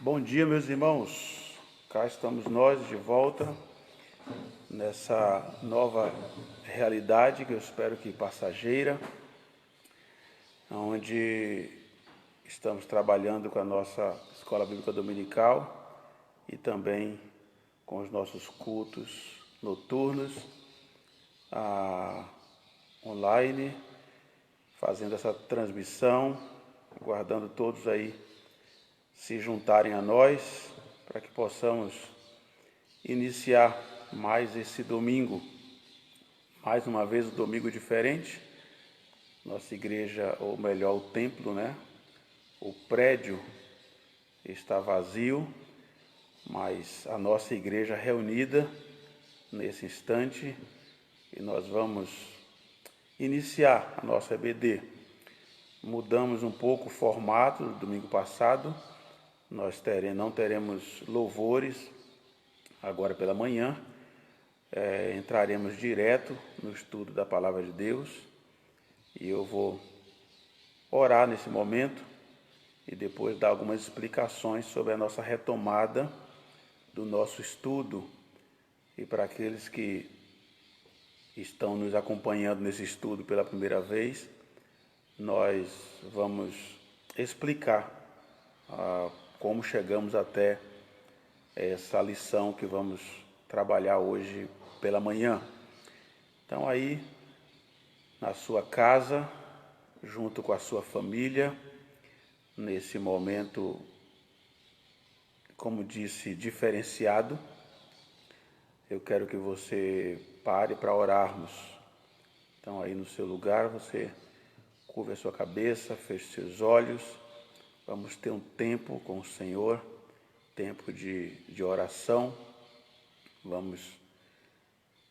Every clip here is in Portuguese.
Bom dia, meus irmãos. Cá estamos nós de volta nessa nova realidade que eu espero que passageira, onde estamos trabalhando com a nossa escola bíblica dominical e também com os nossos cultos noturnos, online, fazendo essa transmissão, aguardando todos aí se juntarem a nós para que possamos iniciar mais esse domingo, mais uma vez um domingo diferente. Nossa igreja, ou melhor, o templo, né? O prédio está vazio, mas a nossa igreja reunida nesse instante e nós vamos iniciar a nossa EBD. Mudamos um pouco o formato do domingo passado. Nós não teremos louvores agora pela manhã, entraremos direto no estudo da Palavra de Deus e eu vou orar nesse momento e depois dar algumas explicações sobre a nossa retomada do nosso estudo. E para aqueles que estão nos acompanhando nesse estudo pela primeira vez, nós vamos explicar como chegamos até essa lição que vamos trabalhar hoje pela manhã. Então aí, na sua casa, junto com a sua família, nesse momento, como disse, diferenciado, eu quero que você pare para orarmos. Então aí no seu lugar, você curva a sua cabeça, feche seus olhos. Vamos ter um tempo com o Senhor, tempo de oração. Vamos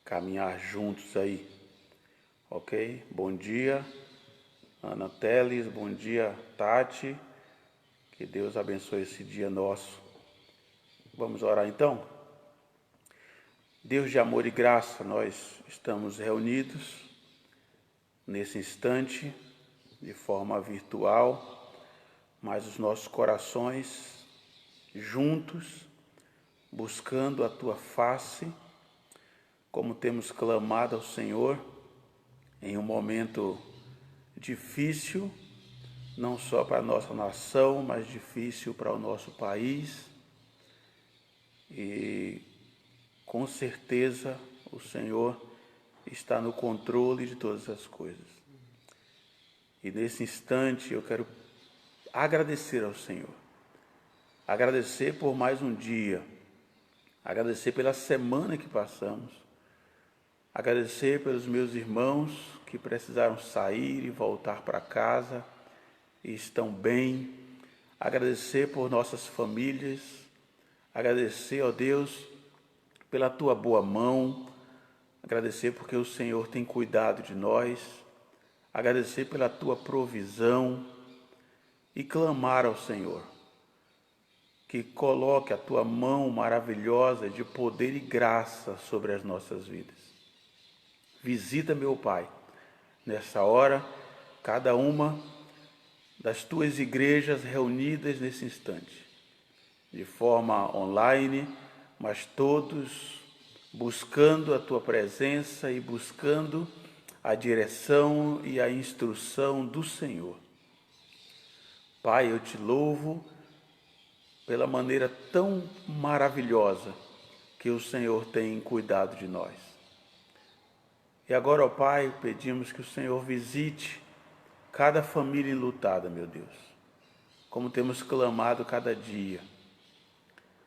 caminhar juntos aí, ok? Bom dia, Ana Teles, bom dia, Tati. Que Deus abençoe esse dia nosso. Vamos orar então? Deus de amor e graça, nós estamos reunidos nesse instante de forma virtual, mas os nossos corações juntos, buscando a Tua face, como temos clamado ao Senhor em um momento difícil, não só para a nossa nação, mas difícil para o nosso país. E com certeza o Senhor está no controle de todas as coisas. E nesse instante eu quero agradecer ao Senhor, agradecer por mais um dia, agradecer pela semana que passamos, agradecer pelos meus irmãos que precisaram sair e voltar para casa e estão bem, agradecer por nossas famílias, agradecer, ó Deus, pela Tua boa mão, agradecer porque o Senhor tem cuidado de nós, agradecer pela Tua provisão e clamar ao Senhor que coloque a Tua mão maravilhosa de poder e graça sobre as nossas vidas. Visita, meu Pai, nessa hora, cada uma das Tuas igrejas reunidas nesse instante, de forma online, mas todos buscando a Tua presença e buscando a direção e a instrução do Senhor. Pai, eu te louvo pela maneira tão maravilhosa que o Senhor tem cuidado de nós. E agora, ó Pai, pedimos que o Senhor visite cada família enlutada, meu Deus, como temos clamado cada dia.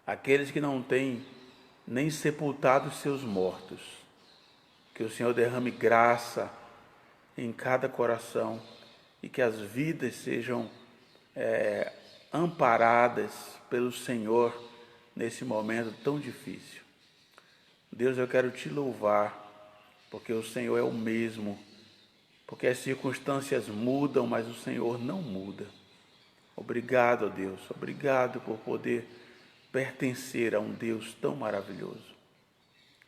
Aqueles que não têm nem sepultado seus mortos, que o Senhor derrame graça em cada coração e que as vidas sejam amparadas pelo Senhor nesse momento tão difícil. Deus, eu quero te louvar, porque o Senhor é o mesmo, porque as circunstâncias mudam, mas o Senhor não muda. Obrigado, ó Deus, obrigado por poder pertencer a um Deus tão maravilhoso.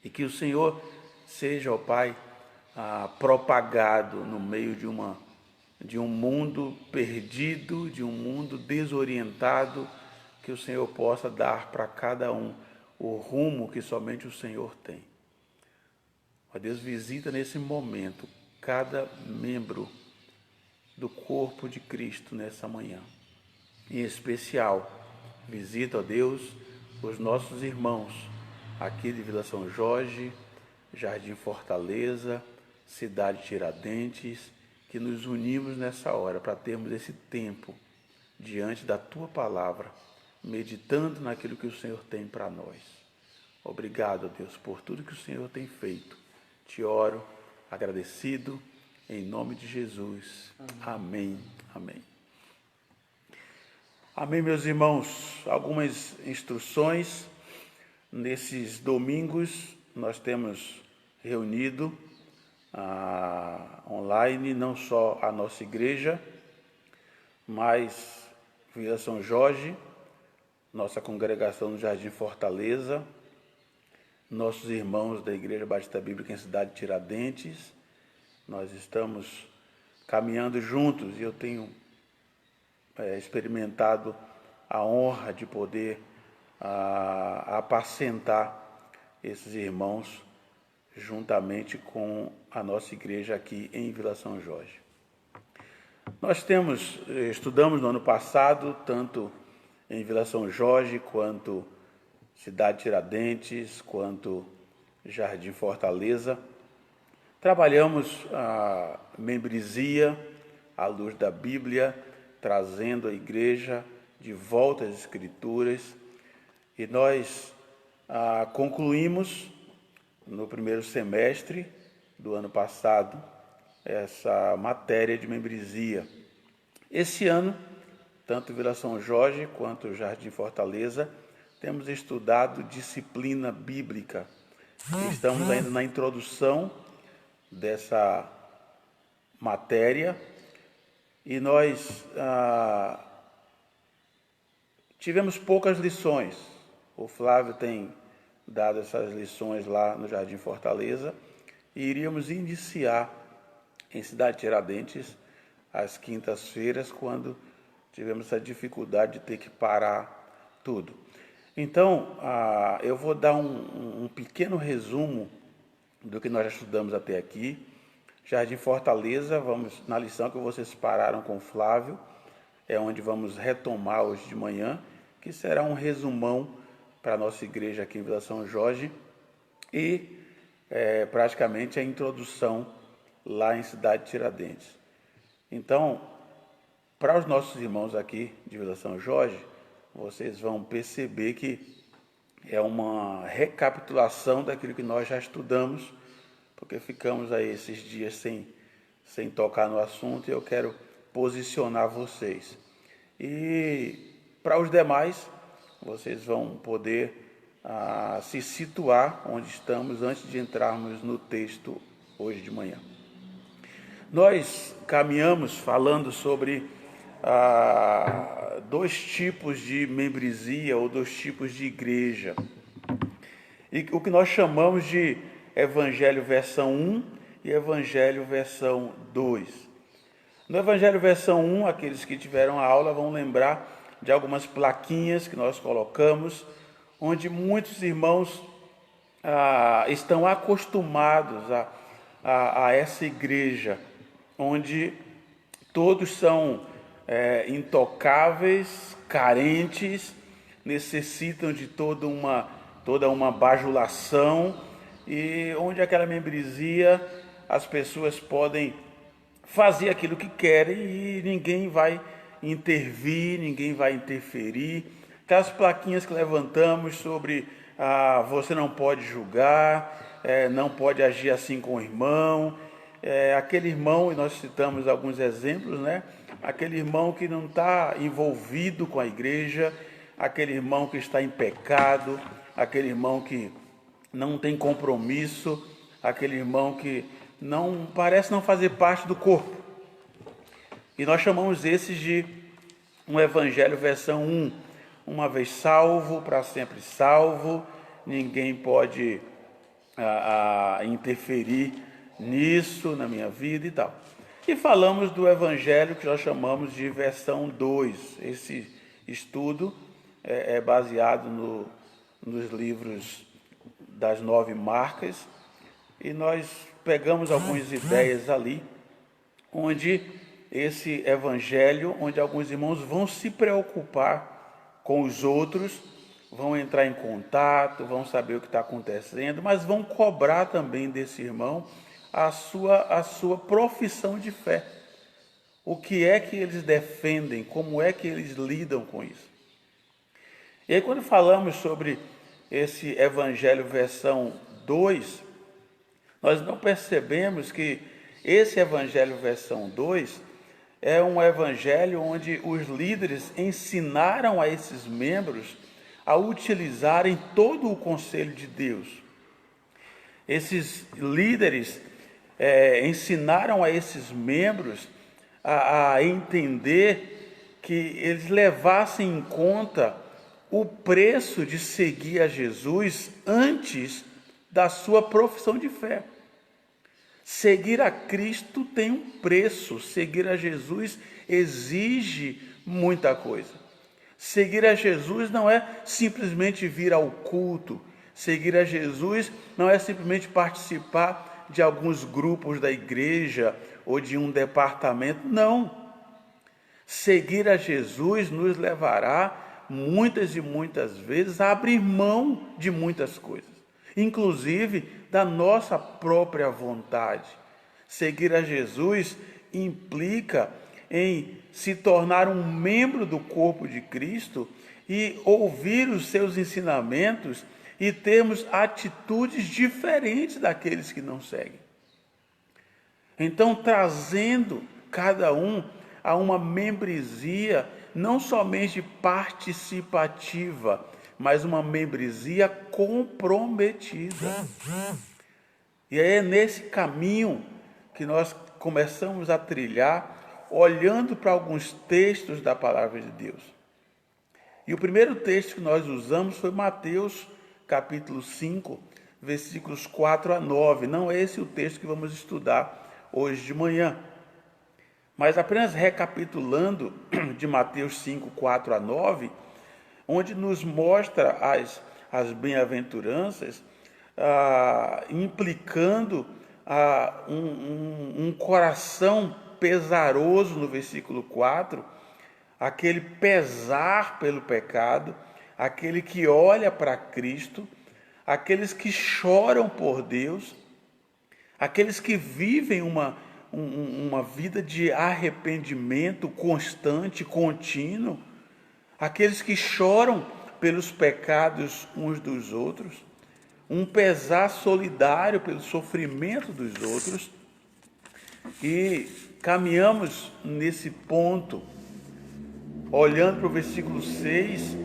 E que o Senhor seja, ó Pai, propagado no meio de um mundo perdido, de um mundo desorientado, que o Senhor possa dar para cada um o rumo que somente o Senhor tem. Ó Deus, visita nesse momento cada membro do corpo de Cristo nessa manhã. Em especial, visita, ó Deus, os nossos irmãos aqui de Vila São Jorge, Jardim Fortaleza, Cidade Tiradentes, que nos unimos nessa hora para termos esse tempo diante da Tua Palavra, meditando naquilo que o Senhor tem para nós. Obrigado, Deus, por tudo que o Senhor tem feito. Te oro, agradecido, em nome de Jesus. Amém. Amém. Amém, meus irmãos. Algumas instruções. Nesses domingos, nós temos reunido online, não só a nossa igreja, mas Vila São Jorge, nossa congregação no Jardim Fortaleza, nossos irmãos da Igreja Batista Bíblica em Cidade Tiradentes. Nós estamos caminhando juntos e eu tenho experimentado a honra de poder apacentar esses irmãos juntamente com a nossa igreja aqui em Vila São Jorge. Nós estudamos no ano passado, tanto em Vila São Jorge, quanto Cidade Tiradentes, quanto Jardim Fortaleza. Trabalhamos a membresia à luz da Bíblia, trazendo a igreja de volta às Escrituras. E nós concluímos no primeiro semestre do ano passado essa matéria de membresia. Esse ano, tanto Vila São Jorge quanto Jardim Fortaleza, temos estudado disciplina bíblica. Estamos ainda na introdução dessa matéria e nós tivemos poucas lições. O Flávio tem dado essas lições lá no Jardim Fortaleza e iríamos iniciar em Cidade Tiradentes às quintas-feiras, quando tivemos essa dificuldade de ter que parar tudo. Então, eu vou dar um pequeno resumo do que nós já estudamos até aqui. Jardim Fortaleza, vamos na lição que vocês pararam com o Flávio, é onde vamos retomar hoje de manhã, que será um resumão para a nossa igreja aqui em Vila São Jorge e praticamente a introdução lá em Cidade Tiradentes. Então, para os nossos irmãos aqui de Vila São Jorge, vocês vão perceber que é uma recapitulação daquilo que nós já estudamos, porque ficamos aí esses dias sem tocar no assunto e eu quero posicionar vocês. E para os demais, vocês vão poder se situar onde estamos antes de entrarmos no texto hoje de manhã. Nós caminhamos falando sobre dois tipos de membresia ou dois tipos de igreja. E o que nós chamamos de Evangelho versão 1 e Evangelho versão 2. No Evangelho versão 1, aqueles que tiveram a aula vão lembrar de algumas plaquinhas que nós colocamos, onde muitos irmãos estão acostumados a essa igreja, onde todos são intocáveis, carentes, necessitam de toda uma bajulação, e onde aquela membresia as pessoas podem fazer aquilo que querem e ninguém vai intervir, ninguém vai interferir. Aquelas plaquinhas que levantamos sobre você não pode julgar, não pode agir assim com o irmão, aquele irmão, e nós citamos alguns exemplos, né? Aquele irmão que não está envolvido com a igreja, aquele irmão que está em pecado, aquele irmão que não tem compromisso, aquele irmão que não parece não fazer parte do corpo. E nós chamamos esses de um Evangelho versão 1. Uma vez salvo, para sempre salvo, ninguém pode interferir nisso, na minha vida e tal. E falamos do Evangelho que nós chamamos de versão 2. Esse estudo é baseado nos livros das 9 marcas, e nós pegamos algumas ideias ali, onde esse evangelho, onde alguns irmãos vão se preocupar com os outros, vão entrar em contato, vão saber o que está acontecendo, mas vão cobrar também desse irmão a sua profissão de fé. O que é que eles defendem, como é que eles lidam com isso. E aí, quando falamos sobre esse evangelho versão 2, nós não percebemos que esse evangelho versão 2 é um evangelho onde os líderes ensinaram a esses membros a utilizarem todo o conselho de Deus. Esses líderes ensinaram a esses membros a entender que eles levassem em conta o preço de seguir a Jesus antes da sua profissão de fé. Seguir a Cristo tem um preço, seguir a Jesus exige muita coisa. Seguir a Jesus não é simplesmente vir ao culto, seguir a Jesus não é simplesmente participar de alguns grupos da igreja ou de um departamento, não. Seguir a Jesus nos levará muitas e muitas vezes a abrir mão de muitas coisas, inclusive da nossa própria vontade. Seguir a Jesus implica em se tornar um membro do corpo de Cristo e ouvir os seus ensinamentos e termos atitudes diferentes daqueles que não seguem. Então, trazendo cada um a uma membresia não somente participativa, mas uma membresia comprometida. E é nesse caminho que nós começamos a trilhar, olhando para alguns textos da palavra de Deus. E o primeiro texto que nós usamos foi Mateus, capítulo 5, versículos 4 a 9. Não é esse o texto que vamos estudar hoje de manhã. Mas apenas recapitulando de Mateus 5, 4 a 9, onde nos mostra as bem-aventuranças, implicando um coração pesaroso no versículo 4, aquele pesar pelo pecado, aquele que olha para Cristo, aqueles que choram por Deus, aqueles que vivem uma vida de arrependimento constante, contínuo, aqueles que choram pelos pecados uns dos outros, um pesar solidário pelo sofrimento dos outros. E caminhamos nesse ponto, olhando para o versículo 6,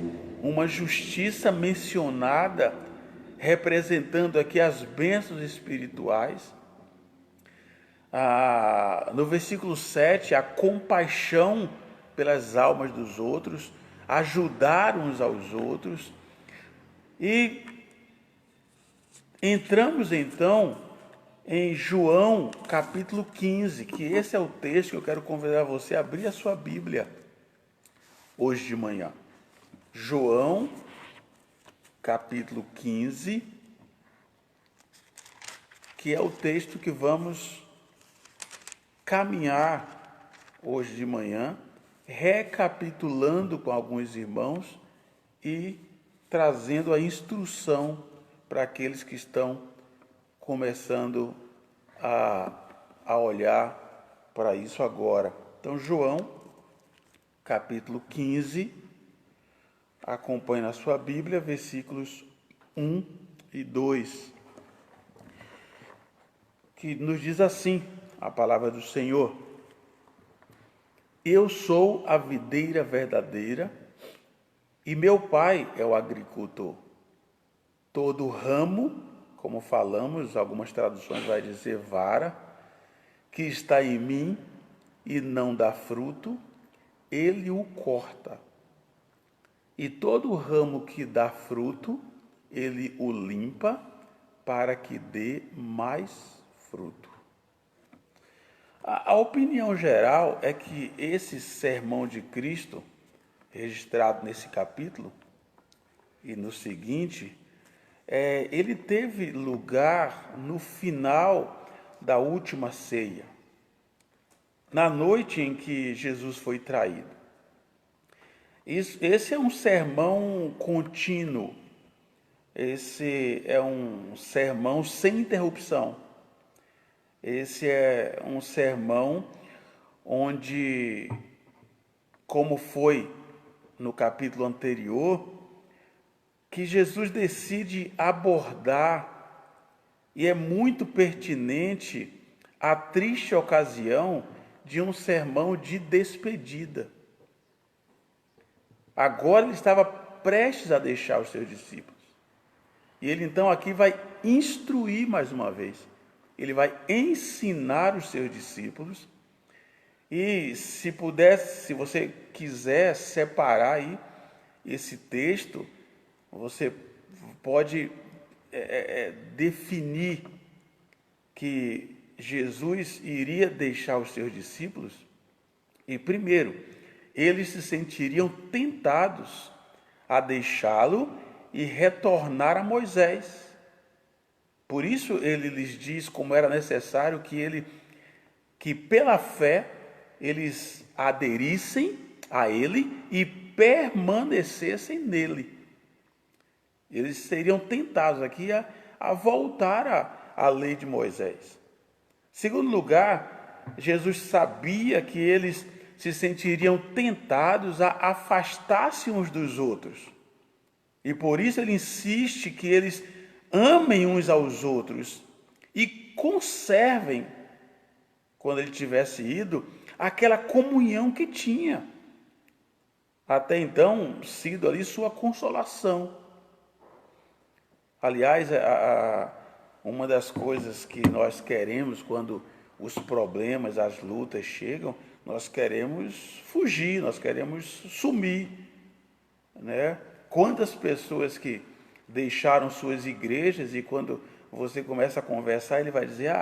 uma justiça mencionada, representando aqui as bênçãos espirituais. No versículo 7, a compaixão pelas almas dos outros, ajudar uns aos outros. E entramos então em João capítulo 15, que esse é o texto que eu quero convidar você a abrir a sua Bíblia hoje de manhã. João capítulo 15, que é o texto que vamos caminhar hoje de manhã, recapitulando com alguns irmãos e trazendo a instrução para aqueles que estão começando a olhar para isso agora. Então, João, capítulo 15, acompanhe na sua Bíblia, versículos 1 e 2, que nos diz assim, a palavra do Senhor: Eu sou a videira verdadeira e meu pai é o agricultor. Todo ramo, como falamos, algumas traduções vai dizer vara, que está em mim e não dá fruto, ele o corta. E todo ramo que dá fruto, ele o limpa, para que dê mais fruto. A opinião geral é que esse sermão de Cristo, registrado nesse capítulo, e no seguinte, ele teve lugar no final da última ceia, na noite em que Jesus foi traído. Esse é um sermão contínuo, esse é um sermão sem interrupção, esse é um sermão onde, como foi no capítulo anterior, que Jesus decide abordar, e é muito pertinente, a triste ocasião de um sermão de despedida. Agora ele estava prestes a deixar os seus discípulos. E ele então aqui vai instruir mais uma vez. Ele vai ensinar os seus discípulos. E se você quiser separar aí esse texto, você pode definir que Jesus iria deixar os seus discípulos e, primeiro, eles se sentiriam tentados a deixá-lo e retornar a Moisés. Por isso ele lhes diz como era necessário que pela fé eles aderissem a ele e permanecessem nele. Eles seriam tentados aqui a voltar à lei de Moisés. Segundo lugar, Jesus sabia que eles se sentiriam tentados a afastar-se uns dos outros. E por isso ele insiste que eles amem uns aos outros e conservem, quando ele tivesse ido, aquela comunhão que tinha até então sido ali sua consolação. Aliás, uma das coisas que nós queremos quando os problemas, as lutas chegam, nós queremos fugir, nós queremos sumir, né? Quantas pessoas que deixaram suas igrejas e quando você começa a conversar, ele vai dizer,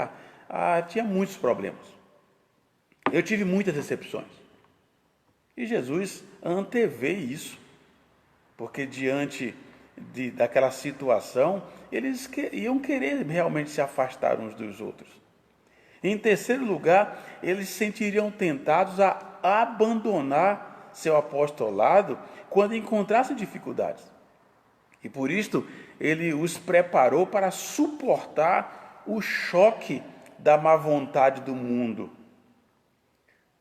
tinha muitos problemas, eu tive muitas decepções. E Jesus antevê isso, porque diante daquela situação, eles iam querer realmente se afastar uns dos outros. Em terceiro lugar, eles se sentiriam tentados a abandonar seu apostolado quando encontrassem dificuldades. E por isto, ele os preparou para suportar o choque da má vontade do mundo.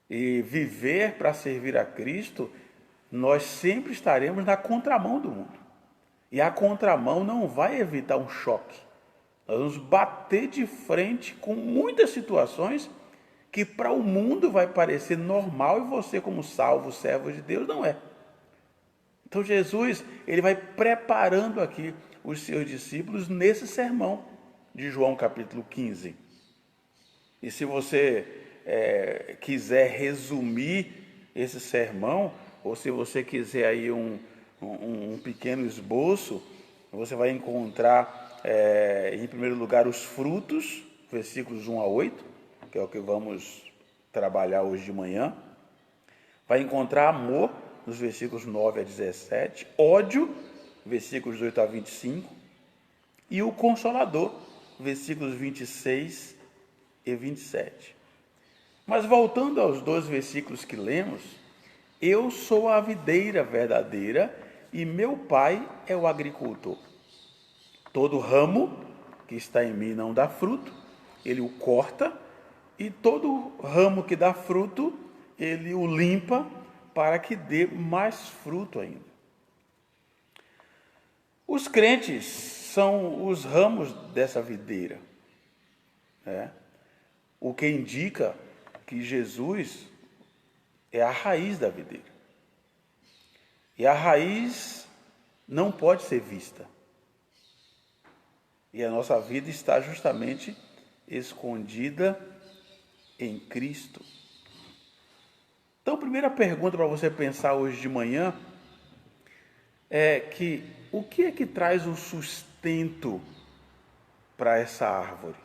E viver para servir a Cristo, nós sempre estaremos na contramão do mundo. E a contramão não vai evitar um choque. Nós vamos bater de frente com muitas situações que para o mundo vai parecer normal e você, como salvo, servo de Deus, não é. Então Jesus, ele vai preparando aqui os seus discípulos nesse sermão de João capítulo 15. E se você quiser resumir esse sermão, ou se você quiser aí um pequeno esboço, você vai encontrar, em primeiro lugar, os frutos, versículos 1 a 8, que é o que vamos trabalhar hoje de manhã. Vai encontrar amor, nos versículos 9 a 17, ódio, versículos 8 a 25, e o Consolador, versículos 26 e 27. Mas voltando aos 2 versículos que lemos, eu sou a videira verdadeira e meu pai é o agricultor. Todo ramo que está em mim não dá fruto, ele o corta, e todo ramo que dá fruto, ele o limpa para que dê mais fruto ainda. Os crentes são os ramos dessa videira, né? O que indica que Jesus é a raiz da videira. E a raiz não pode ser vista. E a nossa vida está justamente escondida em Cristo. Então, a primeira pergunta para você pensar hoje de manhã é o que é que traz o sustento para essa árvore?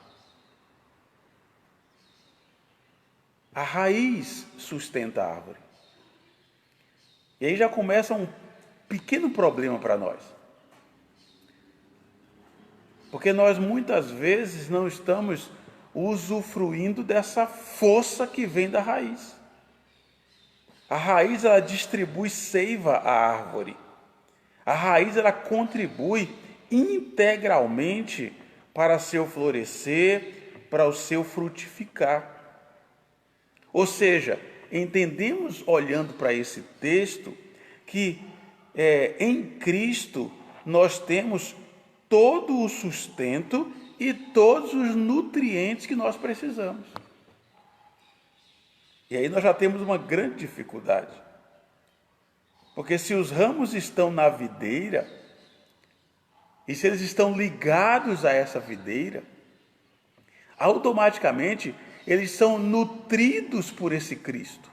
A raiz sustenta a árvore. E aí já começa um pequeno problema para nós. Porque nós muitas vezes não estamos usufruindo dessa força que vem da raiz. A raiz, ela distribui seiva à árvore. A raiz, ela contribui integralmente para seu florescer, para o seu frutificar. Ou seja, entendemos, olhando para esse texto, que em Cristo nós temos todo o sustento e todos os nutrientes que nós precisamos. E aí nós já temos uma grande dificuldade. Porque se os ramos estão na videira, e se eles estão ligados a essa videira, automaticamente eles são nutridos por esse Cristo.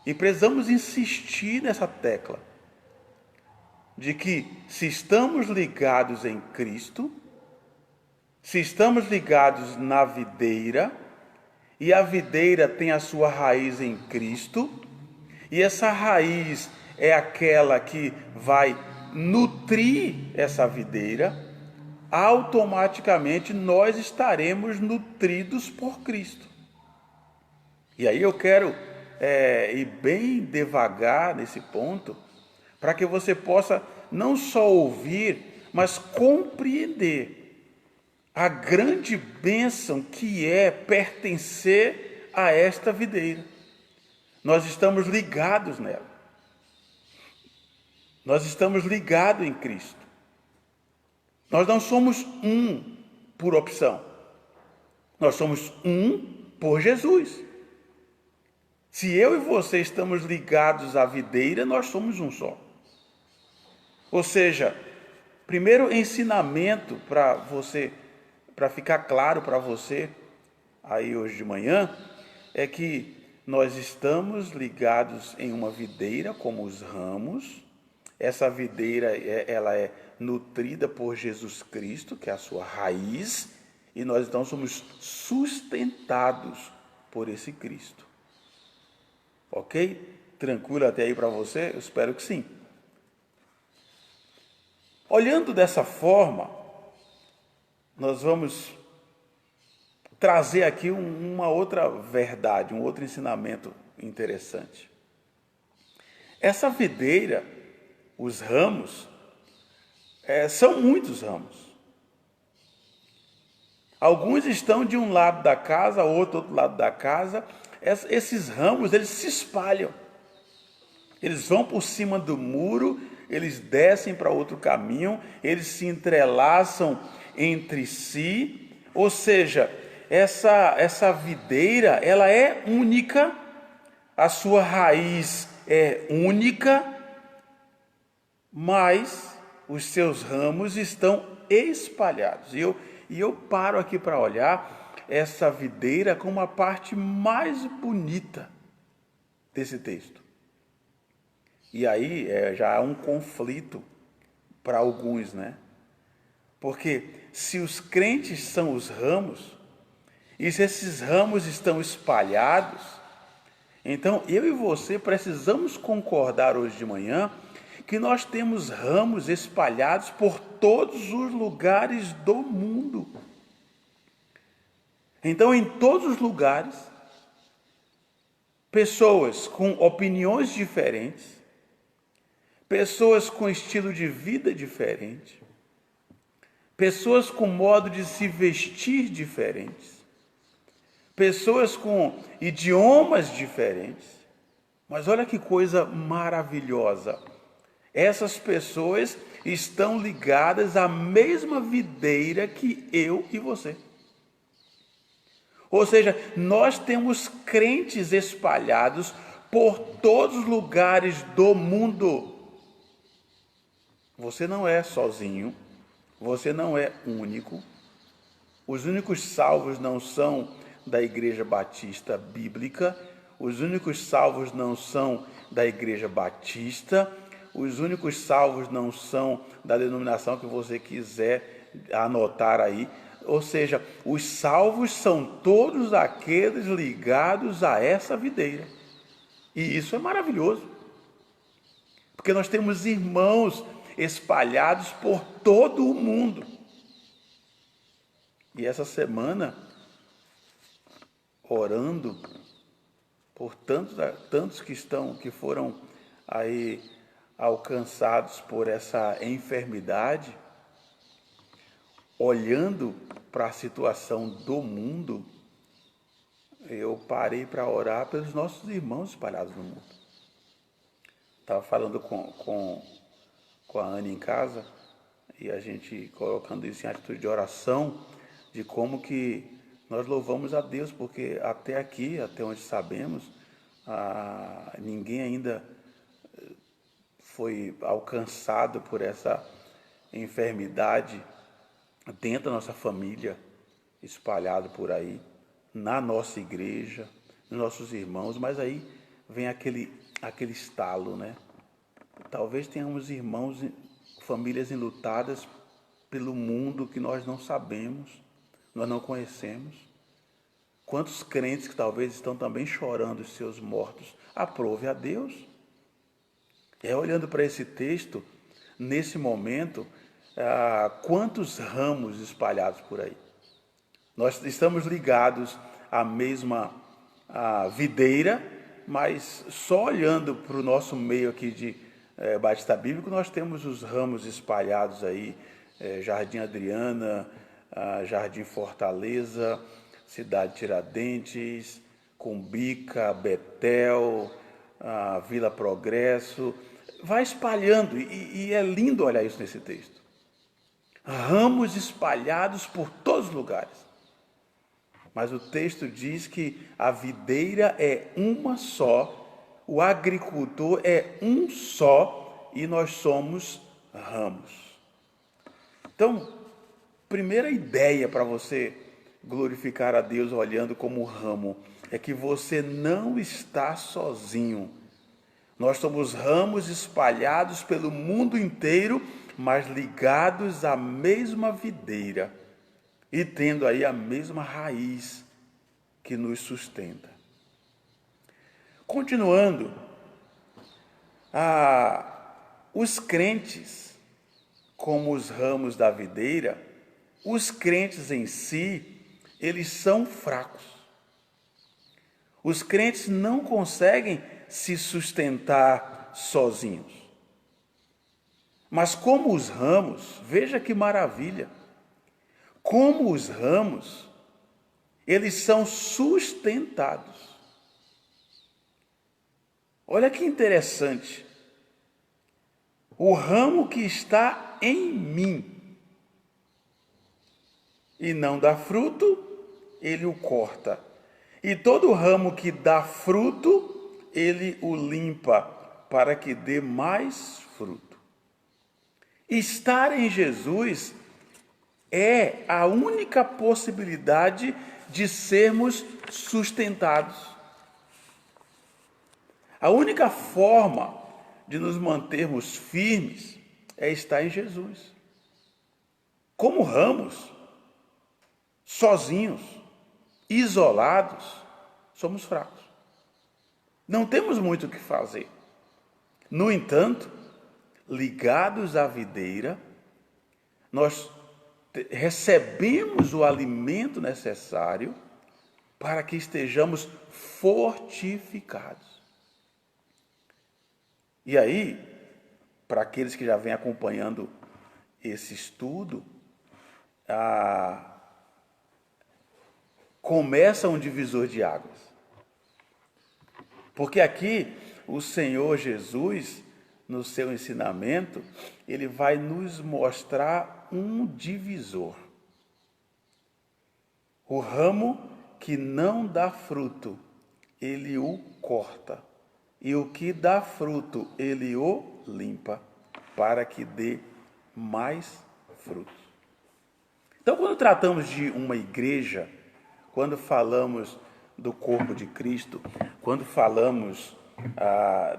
E precisamos insistir nessa tecla, de que se estamos ligados em Cristo, se estamos ligados na videira, e a videira tem a sua raiz em Cristo, e essa raiz é aquela que vai nutrir essa videira, automaticamente nós estaremos nutridos por Cristo. E aí eu quero ir bem devagar nesse ponto, para que você possa não só ouvir, mas compreender a grande bênção que é pertencer a esta videira. Nós estamos ligados nela. Nós estamos ligados em Cristo. Nós não somos um por opção. Nós somos um por Jesus. Se eu e você estamos ligados à videira, nós somos um só. Ou seja, primeiro ensinamento para você, para ficar claro para você aí hoje de manhã, é que nós estamos ligados em uma videira como os ramos. Essa videira, ela é nutrida por Jesus Cristo, que é a sua raiz, e nós então somos sustentados por esse Cristo. Ok? Tranquilo até aí para você? Eu espero que sim. Olhando dessa forma, nós vamos trazer aqui uma outra verdade, um outro ensinamento interessante. Essa videira, os ramos, são muitos ramos. Alguns estão de um lado da casa, outro do outro lado da casa. Esses ramos, eles se espalham. Eles vão por cima do muro, eles descem para outro caminho, eles se entrelaçam entre si. Ou seja, essa videira, ela é única, a sua raiz é única, mas os seus ramos estão espalhados. E eu paro aqui para olhar essa videira como a parte mais bonita desse texto. E aí já há um conflito para alguns, né? Porque se os crentes são os ramos, e se esses ramos estão espalhados, então eu e você precisamos concordar hoje de manhã que nós temos ramos espalhados por todos os lugares do mundo. Então, em todos os lugares, pessoas com opiniões diferentes, pessoas com estilo de vida diferente, pessoas com modo de se vestir diferentes, pessoas com idiomas diferentes. Mas olha que coisa maravilhosa. Essas pessoas estão ligadas à mesma videira que eu e você. Ou seja, nós temos crentes espalhados por todos os lugares do mundo. Você não é sozinho, você não é único. Os únicos salvos não são da Igreja Batista Bíblica, os únicos salvos não são da Igreja Batista, os únicos salvos não são da denominação que você quiser anotar aí. Ou seja, os salvos são todos aqueles ligados a essa videira. E isso é maravilhoso. Porque nós temos irmãos espalhados por todo o mundo. E essa semana, orando por tantos que foram aí alcançados por essa enfermidade, olhando para a situação do mundo, eu parei para orar pelos nossos irmãos espalhados no mundo. Estava falando com a Ana em casa, e a gente colocando isso em atitude de oração, de como que nós louvamos a Deus, porque até aqui, até onde sabemos, ninguém ainda foi alcançado por essa enfermidade dentro da nossa família, espalhado por aí, na nossa igreja, nos nossos irmãos, mas aí vem aquele estalo, né? Talvez tenhamos irmãos, famílias enlutadas pelo mundo que nós não sabemos, nós não conhecemos. Quantos crentes que talvez estão também chorando os seus mortos? Aprove a Deus. Olhando para esse texto, nesse momento, quantos ramos espalhados por aí? Nós estamos ligados à mesma videira, mas só olhando para o nosso meio aqui de Batista Bíblico, nós temos os ramos espalhados aí, Jardim Adriana, Jardim Fortaleza, Cidade Tiradentes, Cumbica, Betel, Vila Progresso. Vai espalhando, e é lindo olhar isso nesse texto. Ramos espalhados por todos os lugares. Mas o texto diz que a videira é uma só, o agricultor é um só, e nós somos ramos. Então, primeira ideia para você glorificar a Deus olhando como ramo é que você não está sozinho. Nós somos ramos espalhados pelo mundo inteiro, mas ligados à mesma videira e tendo aí a mesma raiz que nos sustenta. Continuando, os crentes, como os ramos da videira, os crentes em si, eles são fracos. Os crentes não conseguem se sustentar sozinhos. Mas como os ramos, veja que maravilha, como os ramos, eles são sustentados. Olha que interessante. O ramo que está em mim e não dá fruto, ele o corta. E todo ramo que dá fruto, ele o limpa, para que dê mais fruto. Estar em Jesus é a única possibilidade de sermos sustentados. A única forma de nos mantermos firmes é estar em Jesus. Como ramos, sozinhos, isolados, somos fracos. Não temos muito o que fazer. No entanto, ligados à videira, nós recebemos o alimento necessário para que estejamos fortificados. E aí, para aqueles que já vêm acompanhando esse estudo, começa um divisor de águas. Porque aqui o Senhor Jesus, no seu ensinamento, ele vai nos mostrar um divisor. O ramo que não dá fruto, ele o corta. E o que dá fruto, ele o limpa, para que dê mais frutos. Então, quando tratamos de uma igreja, quando falamos do corpo de Cristo, quando falamos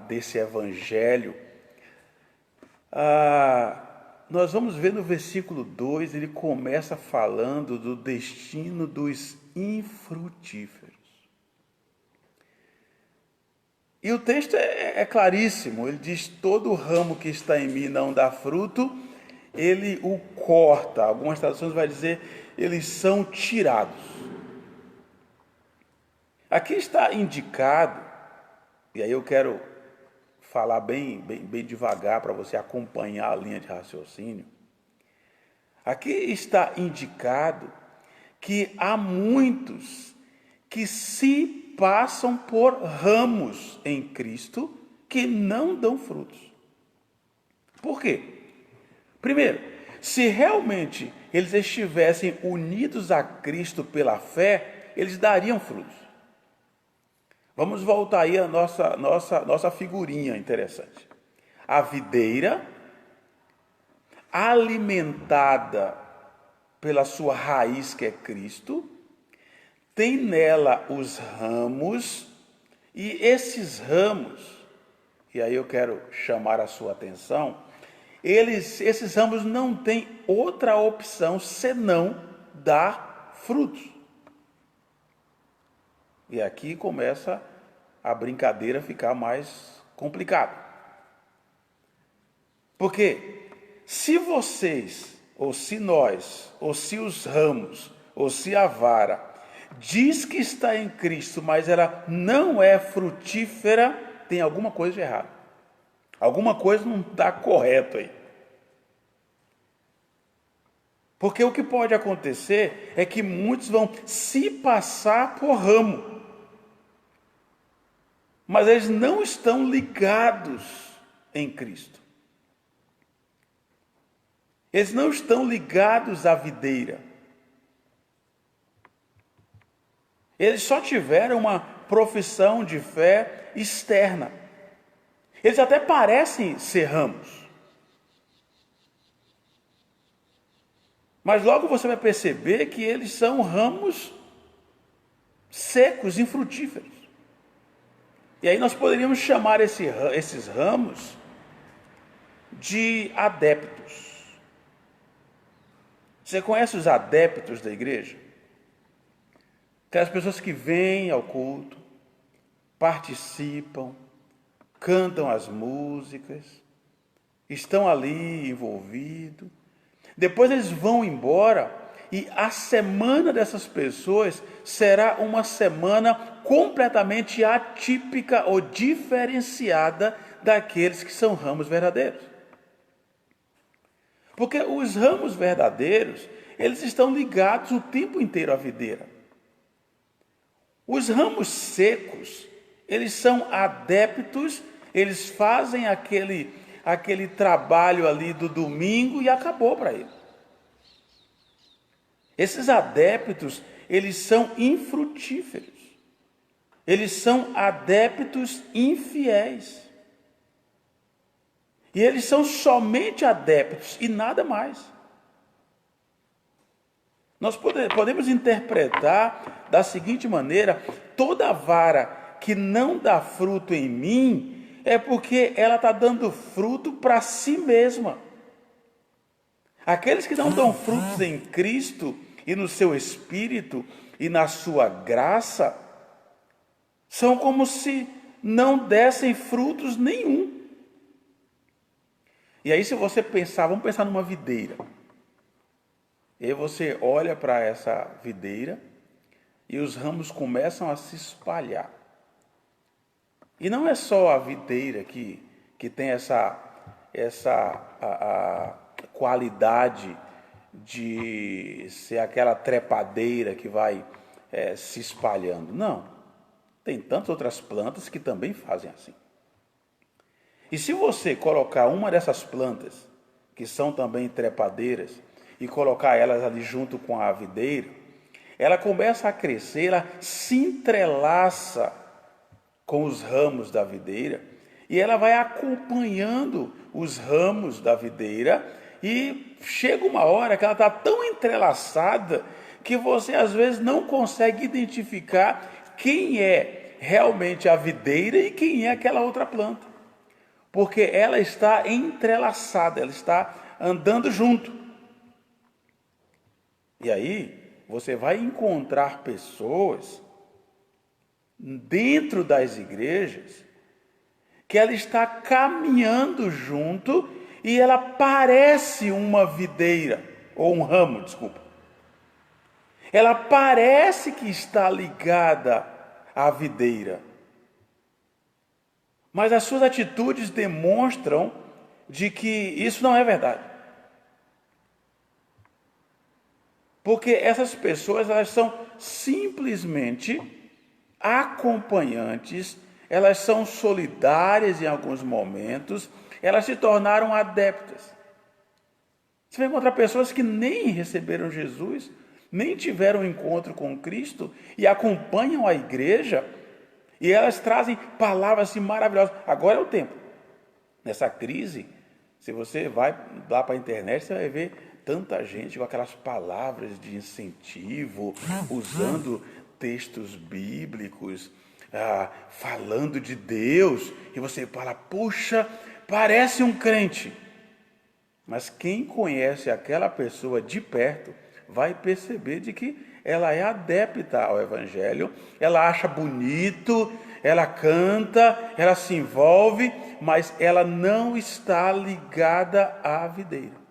desse evangelho, nós vamos ver no versículo 2, ele começa falando do destino dos infrutíferos. E o texto é claríssimo, ele diz: todo ramo que está em mim não dá fruto, ele o corta. Algumas traduções vai dizer, eles são tirados. Aqui está indicado, e aí eu quero falar bem devagar para você acompanhar a linha de raciocínio. Aqui está indicado que há muitos que se passam por ramos em Cristo que não dão frutos. Por quê? Primeiro, se realmente eles estivessem unidos a Cristo pela fé, eles dariam frutos. Vamos voltar aí à nossa figurinha interessante. A videira, alimentada pela sua raiz que é Cristo, tem nela os ramos, e esses ramos, e aí eu quero chamar a sua atenção, esses ramos não têm outra opção senão dar frutos. E aqui começa a brincadeira a ficar mais complicada. Porque se vocês, ou se nós, ou se os ramos, ou se a vara diz que está em Cristo, mas ela não é frutífera, tem alguma coisa de errado. Alguma coisa não está correto aí. Porque o que pode acontecer é que muitos vão se passar por ramo, mas eles não estão ligados em Cristo. Eles não estão ligados à videira. Eles só tiveram uma profissão de fé externa. Eles até parecem ser ramos. Mas logo você vai perceber que eles são ramos secos, infrutíferos. E aí nós poderíamos chamar esses ramos de adeptos. Você conhece os adeptos da igreja? Aquelas pessoas que vêm ao culto, participam, cantam as músicas, estão ali envolvidos. Depois eles vão embora e a semana dessas pessoas será uma semana completamente atípica ou diferenciada daqueles que são ramos verdadeiros. Porque os ramos verdadeiros, eles estão ligados o tempo inteiro à videira. Os ramos secos, eles são adeptos, eles fazem aquele trabalho ali do domingo e acabou para ele. Esses adeptos, eles são infrutíferos. Eles são adeptos infiéis. E eles são somente adeptos e nada mais. Nós podemos interpretar da seguinte maneira: toda vara que não dá fruto em mim é porque ela está dando fruto para si mesma. Aqueles que não dão frutos em Cristo e no seu Espírito e na sua graça, são como se não dessem frutos nenhum. E aí, se você pensar, vamos pensar numa videira. E aí você olha para essa videira e os ramos começam a se espalhar. E não é só a videira que tem essa qualidade de ser aquela trepadeira que vai se espalhando. Não. Tem tantas outras plantas que também fazem assim. E se você colocar uma dessas plantas, que são também trepadeiras, e colocar elas ali junto com a videira, ela começa a crescer, ela se entrelaça com os ramos da videira, e ela vai acompanhando os ramos da videira, e chega uma hora que ela está tão entrelaçada, que você às vezes não consegue identificar quem é realmente a videira e quem é aquela outra planta. Porque ela está entrelaçada, ela está andando junto. E aí, você vai encontrar pessoas dentro das igrejas que ela está caminhando junto e ela parece uma videira, ou um ramo, desculpa. Ela parece que está ligada à videira, mas as suas atitudes demonstram de que isso não é verdade. Porque essas pessoas, elas são simplesmente acompanhantes, elas são solidárias em alguns momentos, elas se tornaram adeptas. Você vai encontrar pessoas que nem receberam Jesus, nem tiveram um encontro com Cristo e acompanham a igreja, e elas trazem palavras assim maravilhosas. Agora é o tempo. Nessa crise, se você vai lá para a internet, você vai ver tanta gente com aquelas palavras de incentivo, usando textos bíblicos, falando de Deus, e você fala, puxa, parece um crente. Mas quem conhece aquela pessoa de perto vai perceber de que ela é adepta ao Evangelho, ela acha bonito, ela canta, ela se envolve, mas ela não está ligada à videira.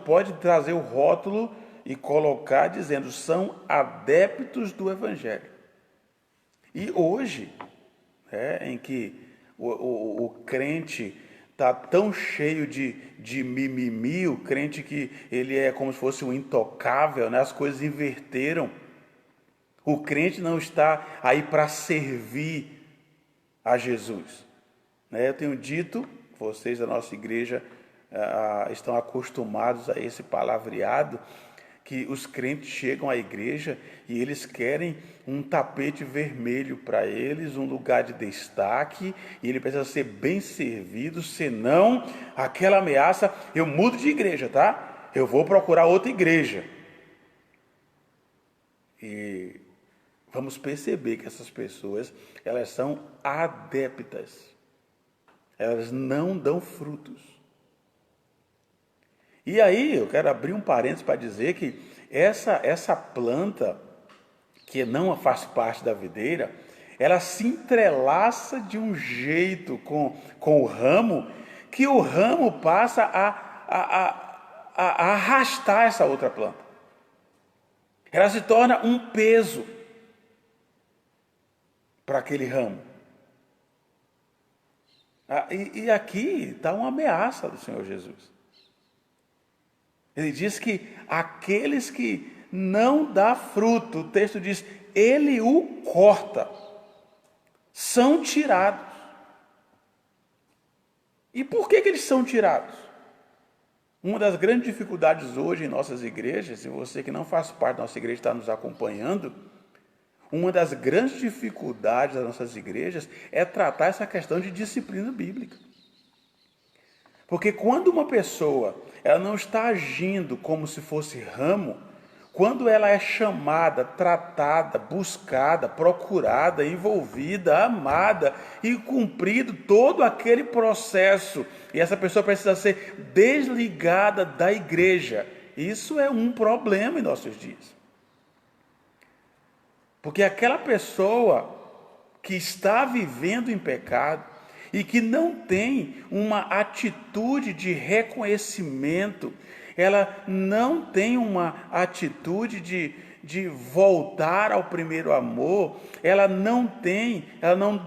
Pode trazer o rótulo e colocar dizendo, são adeptos do Evangelho. E hoje, em que o crente está tão cheio de mimimi, o crente que ele é como se fosse um intocável, né? As coisas inverteram. O crente não está aí para servir a Jesus. Eu tenho dito, vocês da nossa igreja estão acostumados a esse palavreado, que os crentes chegam à igreja e eles querem um tapete vermelho para eles, um lugar de destaque, e ele precisa ser bem servido, senão aquela ameaça, eu mudo de igreja, tá? Eu vou procurar outra igreja. E vamos perceber que essas pessoas, elas são adeptas. Elas não dão frutos. E aí, eu quero abrir um parênteses para dizer que essa planta, que não faz parte da videira, ela se entrelaça de um jeito com o ramo, que o ramo passa a arrastar essa outra planta. Ela se torna um peso para aquele ramo. E aqui está uma ameaça do Senhor Jesus. Ele diz que aqueles que não dá fruto, o texto diz, ele o corta, são tirados. E por que eles são tirados? Uma das grandes dificuldades hoje em nossas igrejas, e você que não faz parte da nossa igreja está nos acompanhando, uma das grandes dificuldades das nossas igrejas é tratar essa questão de disciplina bíblica. Porque quando uma pessoa ela não está agindo como se fosse ramo, quando ela é chamada, tratada, buscada, procurada, envolvida, amada e cumprido todo aquele processo, e essa pessoa precisa ser desligada da igreja, isso é um problema em nossos dias. Porque aquela pessoa que está vivendo em pecado e que não tem uma atitude de reconhecimento, ela não tem uma atitude de voltar ao primeiro amor, ela não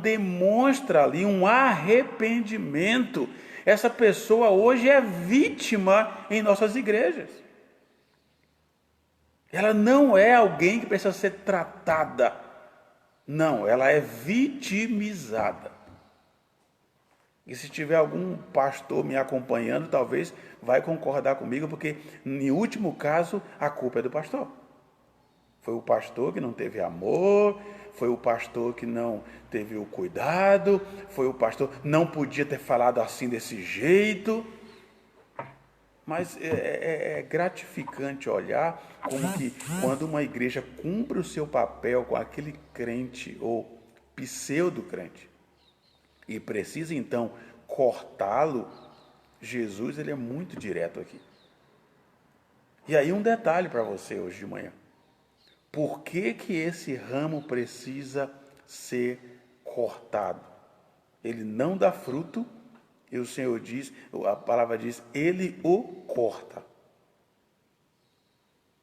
demonstra ali um arrependimento. Essa pessoa hoje é vítima em nossas igrejas. Ela não é alguém que precisa ser tratada. Não, ela é vitimizada. E se tiver algum pastor me acompanhando, talvez vai concordar comigo, porque, em último caso, a culpa é do pastor. Foi o pastor que não teve amor, foi o pastor que não teve o cuidado, foi o pastor que não podia ter falado assim desse jeito. Mas é gratificante olhar como que quando uma igreja cumpre o seu papel com aquele crente ou pseudo-crente e precisa então cortá-lo, Jesus ele é muito direto aqui. E aí um detalhe para você hoje de manhã. Por que esse ramo precisa ser cortado. Ele não dá fruto, e o Senhor diz, a palavra diz, ele o corta.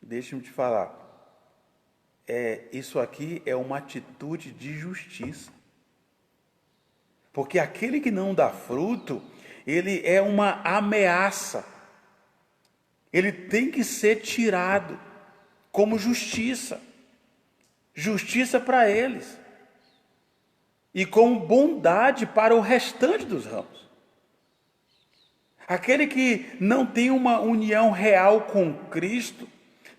Deixa-me te falar, isso aqui é uma atitude de justiça. Porque aquele que não dá fruto, ele é uma ameaça. Ele tem que ser tirado como justiça. Justiça para eles. E como bondade para o restante dos ramos. Aquele que não tem uma união real com Cristo,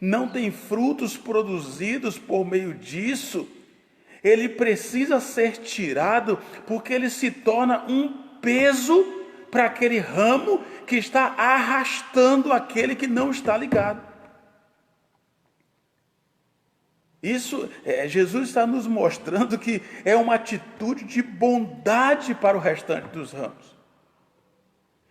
não tem frutos produzidos por meio disso, ele precisa ser tirado, porque ele se torna um peso para aquele ramo que está arrastando aquele que não está ligado. Isso, Jesus está nos mostrando que é uma atitude de bondade para o restante dos ramos.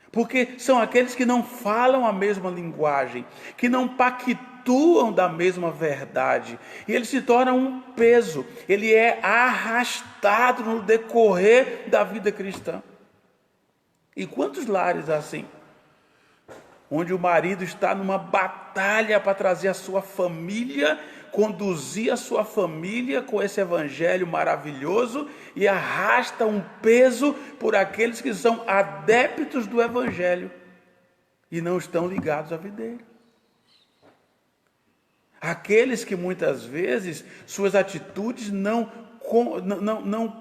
Porque são aqueles que não falam a mesma linguagem, que não pactuam da mesma verdade. E ele se torna um peso, ele é arrastado no decorrer da vida cristã. E quantos lares assim? Onde o marido está numa batalha para trazer a sua família, conduzir a sua família com esse evangelho maravilhoso e arrasta um peso por aqueles que são adeptos do evangelho e não estão ligados à videira. Aqueles que muitas vezes suas atitudes não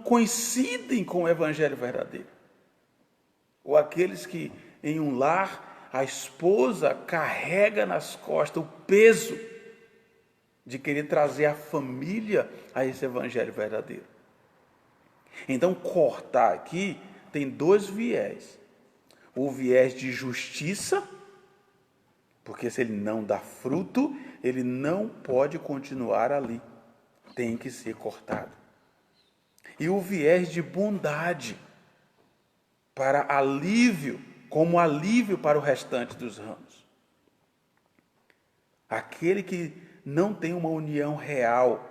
coincidem com o evangelho verdadeiro. Ou aqueles que em um lar a esposa carrega nas costas o peso de querer trazer a família a esse evangelho verdadeiro. Então, cortar aqui tem dois viés. O viés de justiça, porque se ele não dá fruto, ele não pode continuar ali. Tem que ser cortado. E o viés de bondade, para alívio, como alívio para o restante dos ramos. Aquele que não tem uma união real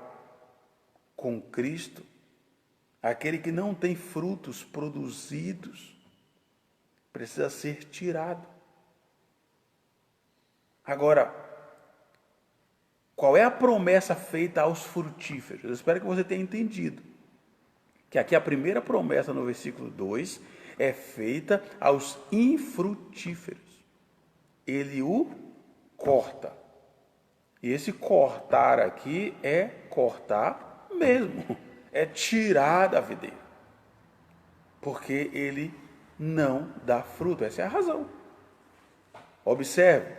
com Cristo, aquele que não tem frutos produzidos, precisa ser tirado. Agora, qual é a promessa feita aos frutíferos? Eu espero que você tenha entendido que aqui a primeira promessa no versículo 2 é feita aos infrutíferos. Ele o corta. E esse cortar aqui é cortar mesmo. É tirar da videira. Porque ele não dá fruto. Essa é a razão. Observe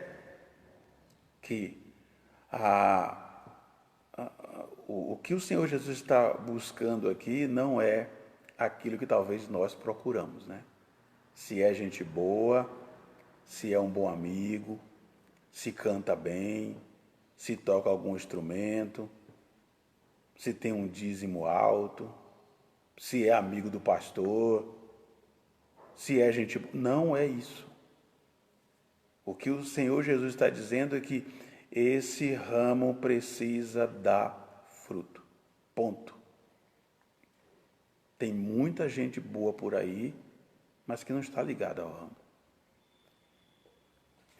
que o que o Senhor Jesus está buscando aqui não é aquilo que talvez nós procuramos, né? Se é gente boa, se é um bom amigo, se canta bem, se toca algum instrumento, se tem um dízimo alto, se é amigo do pastor, se é gente boa. Não é isso. O que o Senhor Jesus está dizendo é que esse ramo precisa dar fruto. Ponto. Tem muita gente boa por aí, mas que não está ligada ao ramo.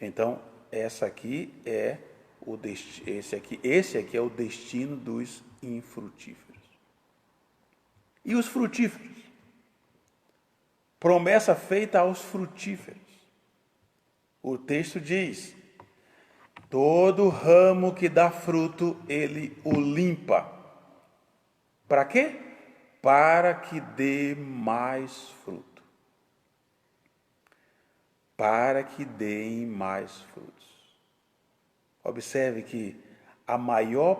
Então, esse aqui é o destino dos infrutíferos. E os frutíferos? Promessa feita aos frutíferos. O texto diz: todo ramo que dá fruto, ele o limpa. Para quê? Para que dê mais fruto. Para que deem mais frutos. Observe que uma maior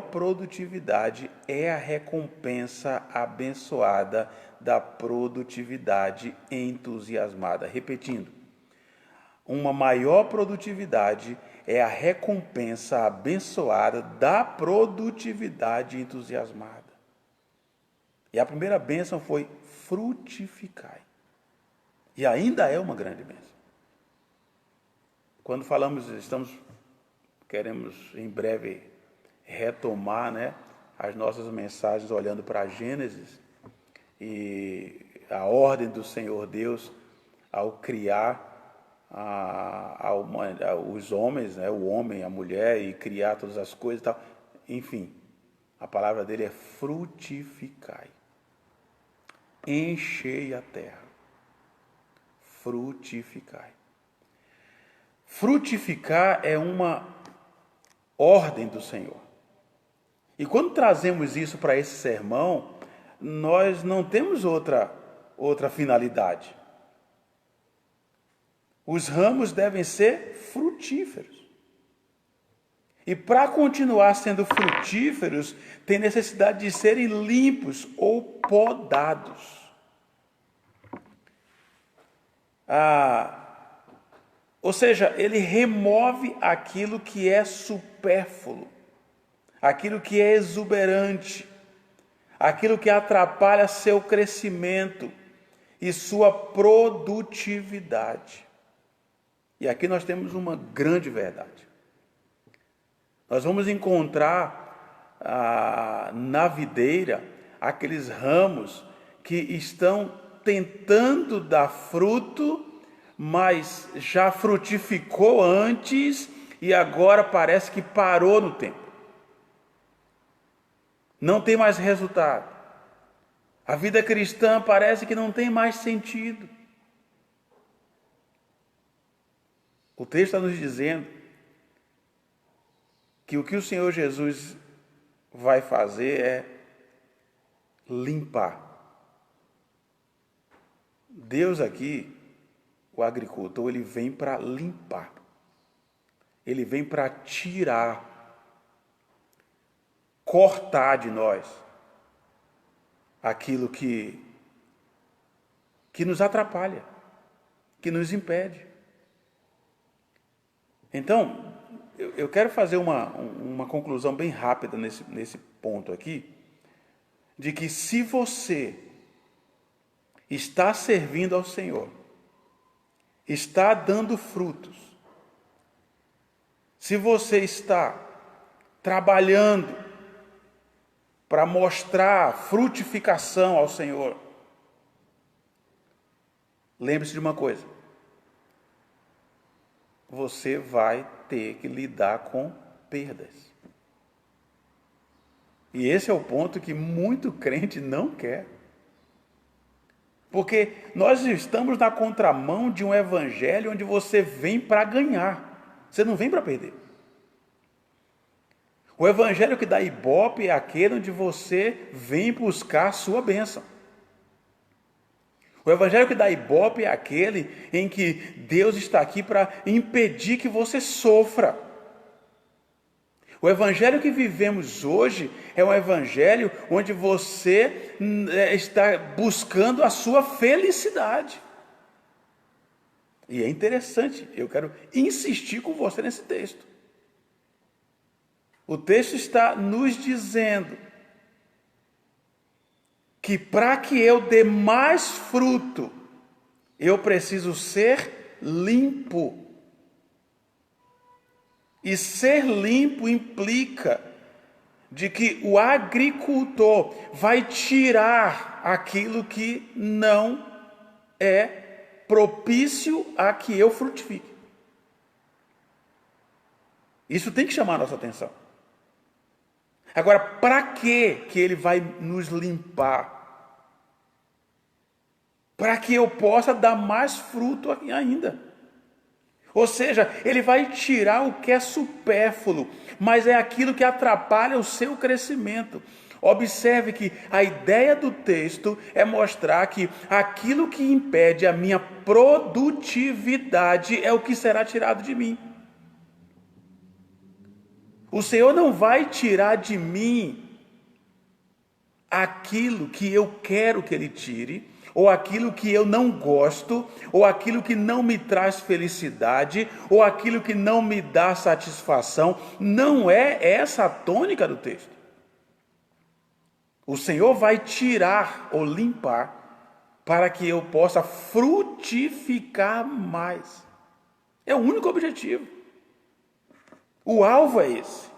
produtividade é a recompensa abençoada da produtividade entusiasmada. Repetindo, uma maior produtividade é a recompensa abençoada da produtividade entusiasmada. E a primeira bênção foi frutificai. E ainda é uma grande bênção. Quando falamos, queremos em breve retomar, né, as nossas mensagens olhando para Gênesis e a ordem do Senhor Deus ao criar os homens, né, o homem, a mulher, e criar todas as coisas e tal. Enfim, a palavra dele é frutificai. Enchei a terra. Frutificai. Frutificar é uma ordem do Senhor. E quando trazemos isso para esse sermão, nós não temos outra finalidade. Os ramos devem ser frutíferos. E para continuar sendo frutíferos, tem necessidade de serem limpos ou podados. Ou seja, ele remove aquilo que é supérfluo, aquilo que é exuberante, aquilo que atrapalha seu crescimento e sua produtividade. E aqui nós temos uma grande verdade. Nós vamos encontrar na videira aqueles ramos que estão tentando dar fruto, mas já frutificou antes e agora parece que parou no tempo. Não tem mais resultado. A vida cristã parece que não tem mais sentido. O texto está nos dizendo que o que o Senhor Jesus vai fazer é limpar. Deus aqui, o agricultor, ele vem para limpar. Ele vem para tirar, cortar de nós aquilo que nos atrapalha, que nos impede. Então, eu quero fazer uma conclusão bem rápida nesse ponto aqui, de que se você está servindo ao Senhor, está dando frutos, se você está trabalhando para mostrar frutificação ao Senhor, lembre-se de uma coisa: você vai ter que lidar com perdas. E esse é o ponto que muito crente não quer. Porque nós estamos na contramão de um evangelho onde você vem para ganhar. Você não vem para perder. O evangelho que dá ibope é aquele onde você vem buscar a sua bênção. O evangelho que dá ibope é aquele em que Deus está aqui para impedir que você sofra. O evangelho que vivemos hoje é um evangelho onde você está buscando a sua felicidade. E é interessante, eu quero insistir com você nesse texto. O texto está nos dizendo que para que eu dê mais fruto, eu preciso ser limpo. E ser limpo implica de que o agricultor vai tirar aquilo que não é propício a que eu frutifique. Isso tem que chamar a nossa atenção. Agora, para que ele vai nos limpar? Para que eu possa dar mais fruto ainda. Ou seja, ele vai tirar o que é supérfluo, mas é aquilo que atrapalha o seu crescimento. Observe que a ideia do texto é mostrar que aquilo que impede a minha produtividade é o que será tirado de mim. O Senhor não vai tirar de mim aquilo que eu quero que Ele tire, ou aquilo que eu não gosto, ou aquilo que não me traz felicidade, ou aquilo que não me dá satisfação. Não é essa a tônica do texto. O Senhor vai tirar ou limpar para que eu possa frutificar mais. É o único objetivo. O alvo é esse.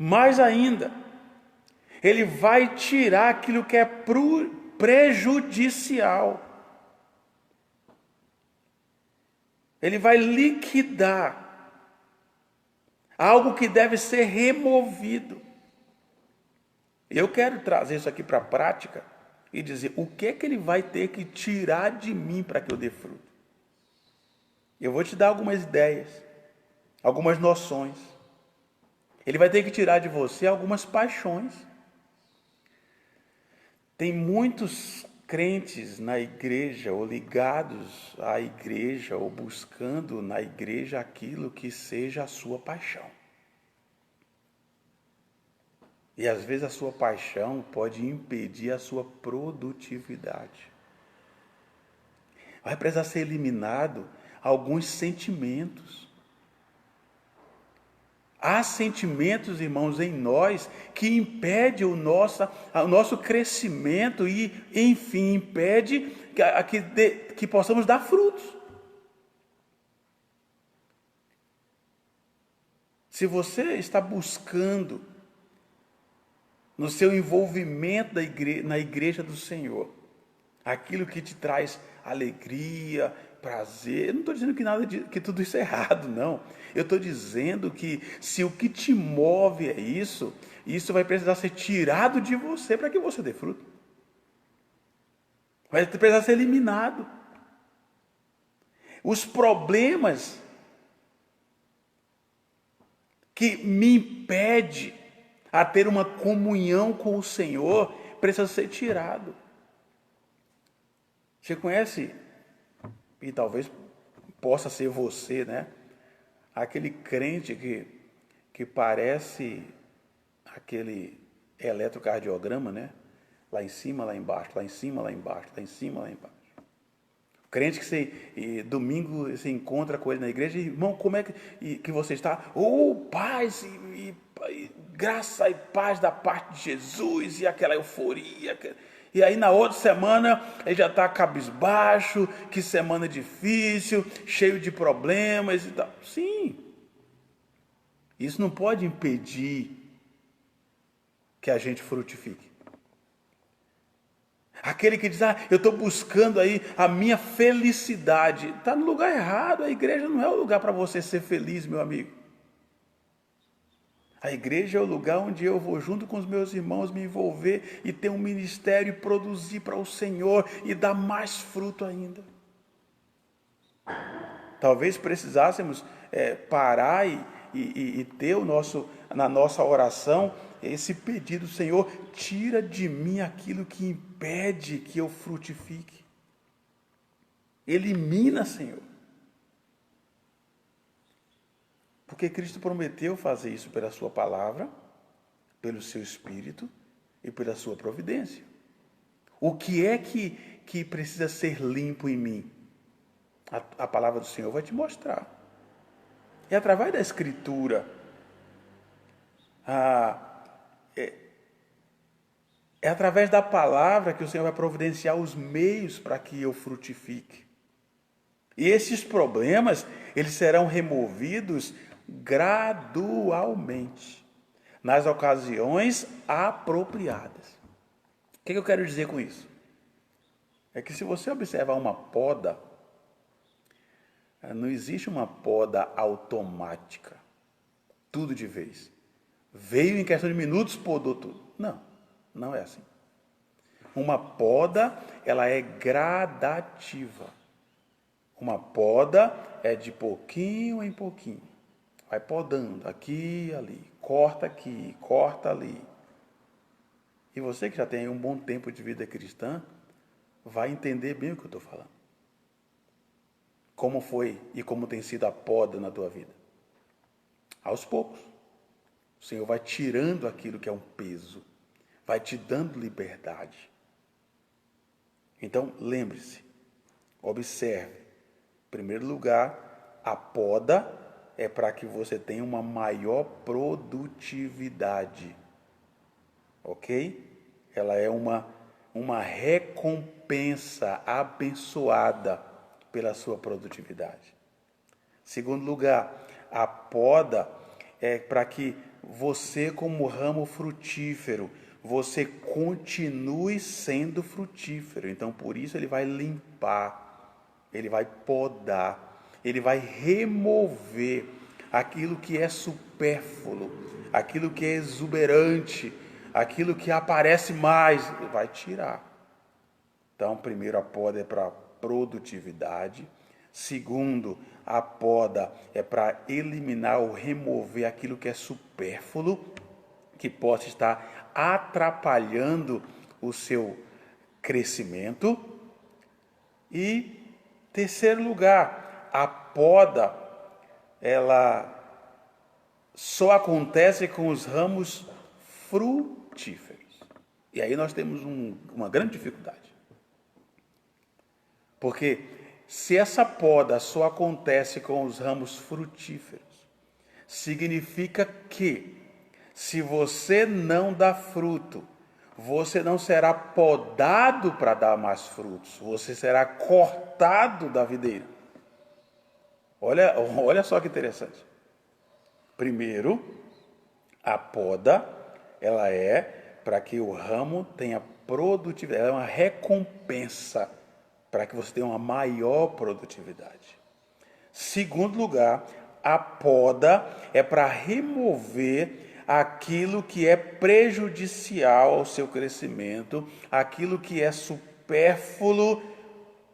Mais ainda, ele vai tirar aquilo que é prejudicial. Ele vai liquidar algo que deve ser removido. Eu quero trazer isso aqui para a prática e dizer o que é que ele vai ter que tirar de mim para que eu dê fruto. Eu vou te dar algumas ideias, algumas noções. Ele vai ter que tirar de você algumas paixões. Tem muitos crentes na igreja, ou ligados à igreja, ou buscando na igreja aquilo que seja a sua paixão. E às vezes a sua paixão pode impedir a sua produtividade. Vai precisar ser eliminado alguns sentimentos. Há sentimentos, irmãos, em nós que impedem o nosso crescimento e, enfim, impede que possamos dar frutos. Se você está buscando no seu envolvimento na igreja do Senhor, aquilo que te traz alegria, prazer, eu não estou dizendo que tudo isso é errado, não. Eu estou dizendo que se o que te move é isso vai precisar ser tirado de você para que você dê fruto. Vai precisar ser eliminado. Os problemas que me impedem a ter uma comunhão com o Senhor precisam ser tirados. Você conhece, e talvez possa ser você, né? Aquele crente que parece aquele eletrocardiograma, né? Lá em cima, lá embaixo, lá em cima, lá embaixo, lá em cima, lá embaixo. Crente que domingo você encontra com ele na igreja, irmão, como é que você está? Oh, paz e graça e paz da parte de Jesus, e aquela euforia. E aí na outra semana ele já está cabisbaixo, que semana difícil, cheio de problemas e tal. Sim, isso não pode impedir que a gente frutifique. Aquele que diz, eu estou buscando aí a minha felicidade, está no lugar errado. A igreja não é o lugar para você ser feliz, meu amigo. A igreja é o lugar onde eu vou junto com os meus irmãos me envolver e ter um ministério e produzir para o Senhor e dar mais fruto ainda. Talvez precisássemos parar e ter na nossa oração esse pedido: Senhor, tira de mim aquilo que impede que eu frutifique. Elimina, Senhor. Porque Cristo prometeu fazer isso pela sua palavra, pelo seu Espírito e pela sua providência. O que é que precisa ser limpo em mim? A palavra do Senhor vai te mostrar. E através da Escritura, é através da palavra que o Senhor vai providenciar os meios para que eu frutifique. E esses problemas, eles serão removidos gradualmente, nas ocasiões apropriadas. O que eu quero dizer com isso? É que se você observar uma poda, não existe uma poda automática, tudo de vez. Veio em questão de minutos, podou tudo. Não é assim. Uma poda, ela é gradativa. Uma poda é de pouquinho em pouquinho. Vai podando aqui e ali, corta aqui, corta ali. E você que já tem um bom tempo de vida cristã, vai entender bem o que eu estou falando. Como foi e como tem sido a poda na tua vida. Aos poucos, o Senhor vai tirando aquilo que é um peso, vai te dando liberdade. Então, lembre-se, observe. Em primeiro lugar, a poda é para que você tenha uma maior produtividade. Ok? Ela é uma recompensa abençoada pela sua produtividade. Segundo lugar, a poda é para que você como ramo frutífero, você continue sendo frutífero. Então, por isso ele vai limpar, ele vai podar, ele vai remover aquilo que é supérfluo, aquilo que é exuberante, aquilo que aparece mais, ele vai tirar. Então, primeiro, a poda é para produtividade. Segundo, a poda é para eliminar ou remover aquilo que é supérfluo, que possa estar atrapalhando o seu crescimento. E, terceiro lugar, a poda, ela só acontece com os ramos frutíferos. E aí nós temos uma grande dificuldade. Porque se essa poda só acontece com os ramos frutíferos, significa que se você não dá fruto, você não será podado para dar mais frutos, você será cortado da videira. Olha só que interessante. Primeiro, a poda, ela é para que o ramo tenha produtividade, ela é uma recompensa para que você tenha uma maior produtividade. Segundo lugar, a poda é para remover aquilo que é prejudicial ao seu crescimento, aquilo que é supérfluo,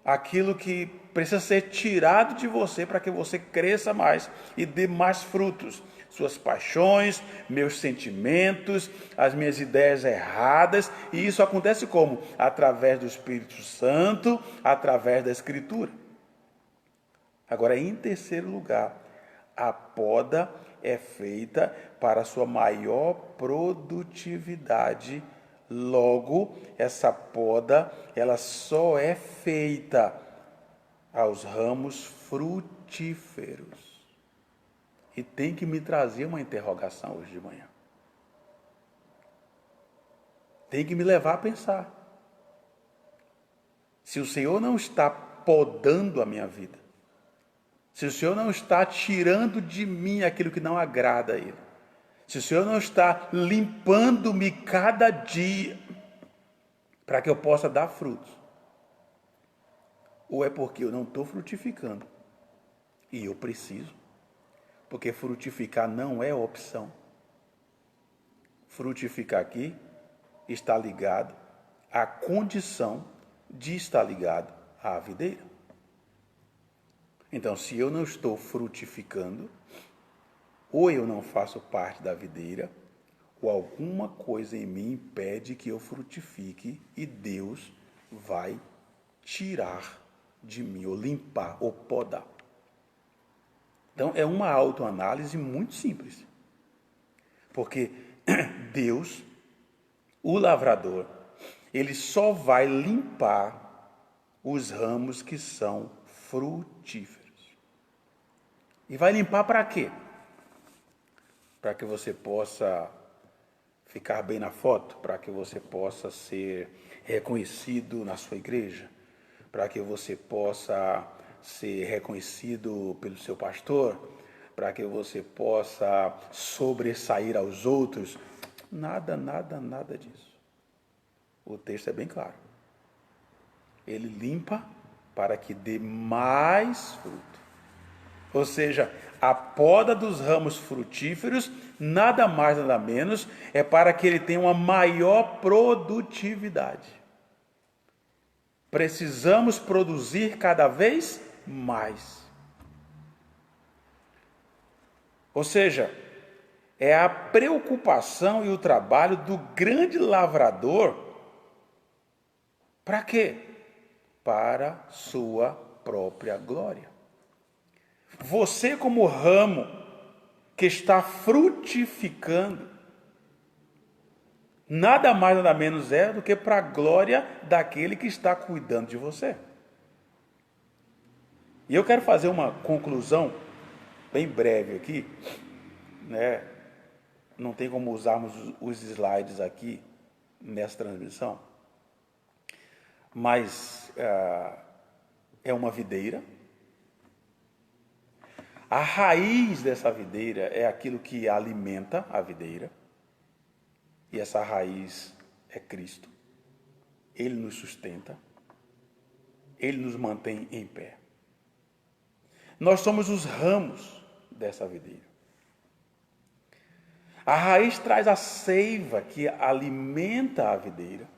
aquilo que precisa ser tirado de você para que você cresça mais e dê mais frutos. Suas paixões, meus sentimentos, as minhas ideias erradas, e isso acontece como? Através do Espírito Santo, através da Escritura. Agora, em terceiro lugar, a poda é feita para a sua maior produtividade. Logo, essa poda, ela só é feita aos ramos frutíferos. E tem que me trazer uma interrogação hoje de manhã. Tem que me levar a pensar. Se o Senhor não está podando a minha vida, se o Senhor não está tirando de mim aquilo que não agrada a Ele, se o Senhor não está limpando-me cada dia para que eu possa dar frutos, ou é porque eu não estou frutificando e eu preciso, porque frutificar não é opção. Frutificar aqui está ligado à condição de estar ligado à videira. Então, se eu não estou frutificando, ou eu não faço parte da videira, ou alguma coisa em mim impede que eu frutifique e Deus vai tirar de mim, ou limpar, ou podar. Então, é uma autoanálise muito simples. Porque Deus, o lavrador, ele só vai limpar os ramos que são frutíferos. E vai limpar para quê? Para que você possa ficar bem na foto, para que você possa ser reconhecido na sua igreja, para que você possa ser reconhecido pelo seu pastor, para que você possa sobressair aos outros. Nada disso. O texto é bem claro. Ele limpa para que dê mais fruto. Ou seja, a poda dos ramos frutíferos, nada mais, nada menos, é para que ele tenha uma maior produtividade. Precisamos produzir cada vez mais. Ou seja, é a preocupação e o trabalho do grande lavrador. Para quê? Para sua própria glória. Você, como ramo que está frutificando, nada mais nada menos é do que para a glória daquele que está cuidando de você. E eu quero fazer uma conclusão bem breve aqui, né? Não tem como usarmos os slides aqui nessa transmissão, mas é uma videira. A raiz dessa videira é aquilo que alimenta a videira. E essa raiz é Cristo. Ele nos sustenta. Ele nos mantém em pé. Nós somos os ramos dessa videira. A raiz traz a seiva que alimenta a videira.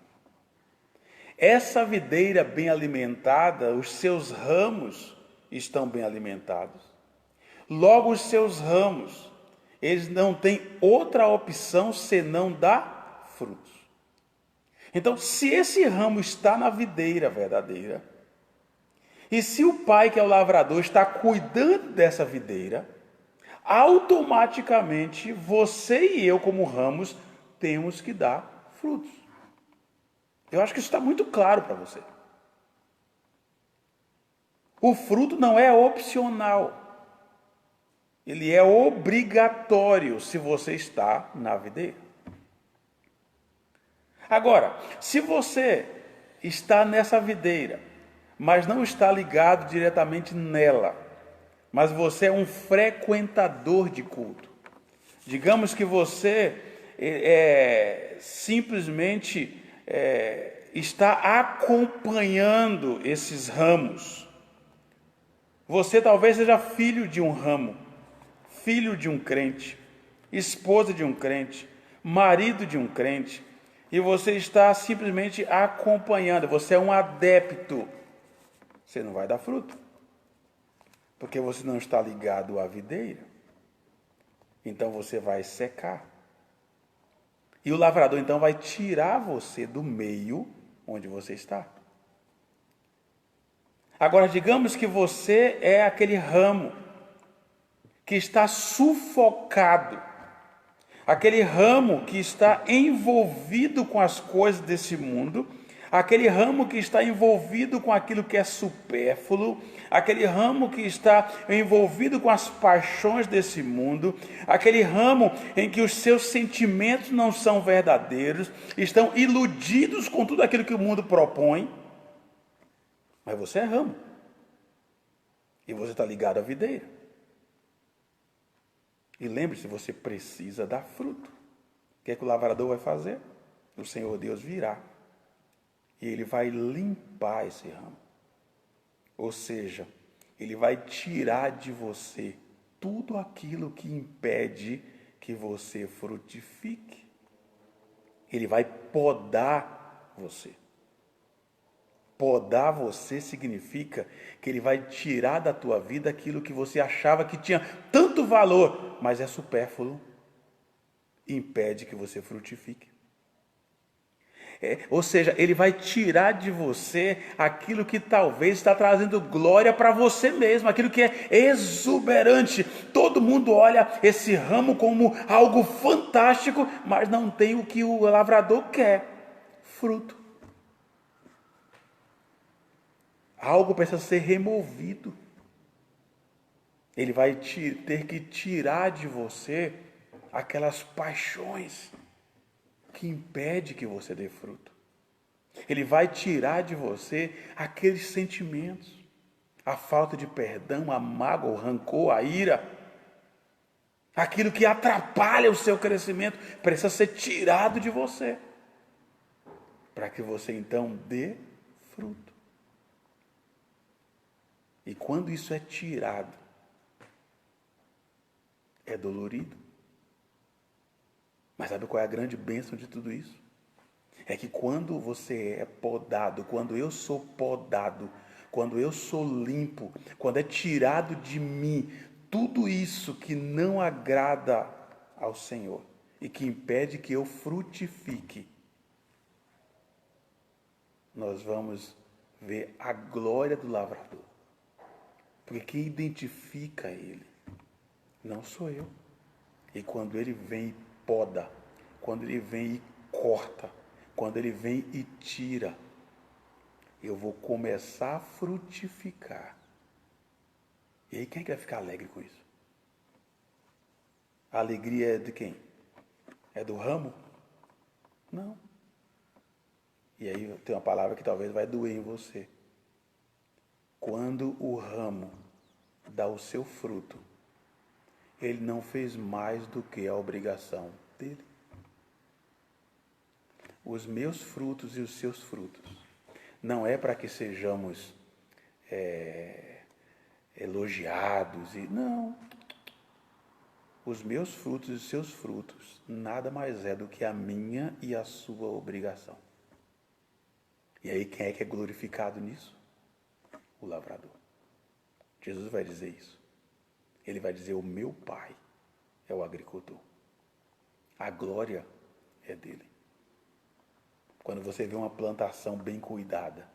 Essa videira bem alimentada, os seus ramos estão bem alimentados. Logo, os seus ramos, eles não têm outra opção senão dar frutos. Então, se esse ramo está na videira verdadeira, e se o pai, que é o lavrador, está cuidando dessa videira, automaticamente você e eu, como ramos, temos que dar frutos. Eu acho que isso está muito claro para você. O fruto não é opcional. Ele é obrigatório se você está na videira. Agora, se você está nessa videira, mas não está ligado diretamente nela, mas você é um frequentador de culto. Digamos que você simplesmente está acompanhando esses ramos. Você talvez seja filho de um ramo, filho de um crente, esposa de um crente, marido de um crente, e você está simplesmente acompanhando, você é um adepto. Você não vai dar fruto, porque você não está ligado à videira. Então você vai secar. E o lavrador então vai tirar você do meio onde você está. Agora, digamos que você é aquele ramo que está sufocado, aquele ramo que está envolvido com as coisas desse mundo, aquele ramo que está envolvido com aquilo que é supérfluo, aquele ramo que está envolvido com as paixões desse mundo, aquele ramo em que os seus sentimentos não são verdadeiros, estão iludidos com tudo aquilo que o mundo propõe, mas você é ramo, e você está ligado à videira. E lembre-se, você precisa dar fruto. O que é que o lavrador vai fazer? O Senhor Deus virá. E ele vai limpar esse ramo. Ou seja, ele vai tirar de você tudo aquilo que impede que você frutifique. Ele vai podar você. Podar você significa que ele vai tirar da tua vida aquilo que você achava que tinha tanto valor, mas é supérfluo, e impede que você frutifique. Ou seja, ele vai tirar de você aquilo que talvez está trazendo glória para você mesmo, aquilo que é exuberante. Todo mundo olha esse ramo como algo fantástico, mas não tem o que o lavrador quer: fruto. Algo precisa ser removido. Ele vai ter que tirar de você aquelas paixões que impedem que você dê fruto. Ele vai tirar de você aqueles sentimentos, a falta de perdão, a mágoa, o rancor, a ira, aquilo que atrapalha o seu crescimento, precisa ser tirado de você, para que você então dê fruto. E quando isso é tirado, é dolorido. Mas sabe qual é a grande bênção de tudo isso? É que quando você é podado, quando eu sou podado, quando eu sou limpo, quando é tirado de mim tudo isso que não agrada ao Senhor e que impede que eu frutifique, nós vamos ver a glória do lavrador. Porque quem identifica ele não sou eu. E quando ele vem e poda, quando ele vem e corta, quando ele vem e tira, eu vou começar a frutificar. E aí quem é que vai ficar alegre com isso? A alegria é de quem? É do ramo? Não. E aí tem uma palavra que talvez vai doer em você. Quando o ramo dá o seu fruto, ele não fez mais do que a obrigação dele. Os meus frutos e os seus frutos não é para que sejamos elogiados, não. Os meus frutos e os seus frutos nada mais é do que a minha e a sua obrigação. E aí quem é que é glorificado nisso? O lavrador. Jesus vai dizer isso. Ele vai dizer: o meu Pai é o agricultor. A glória é dele. Quando você vê uma plantação bem cuidada,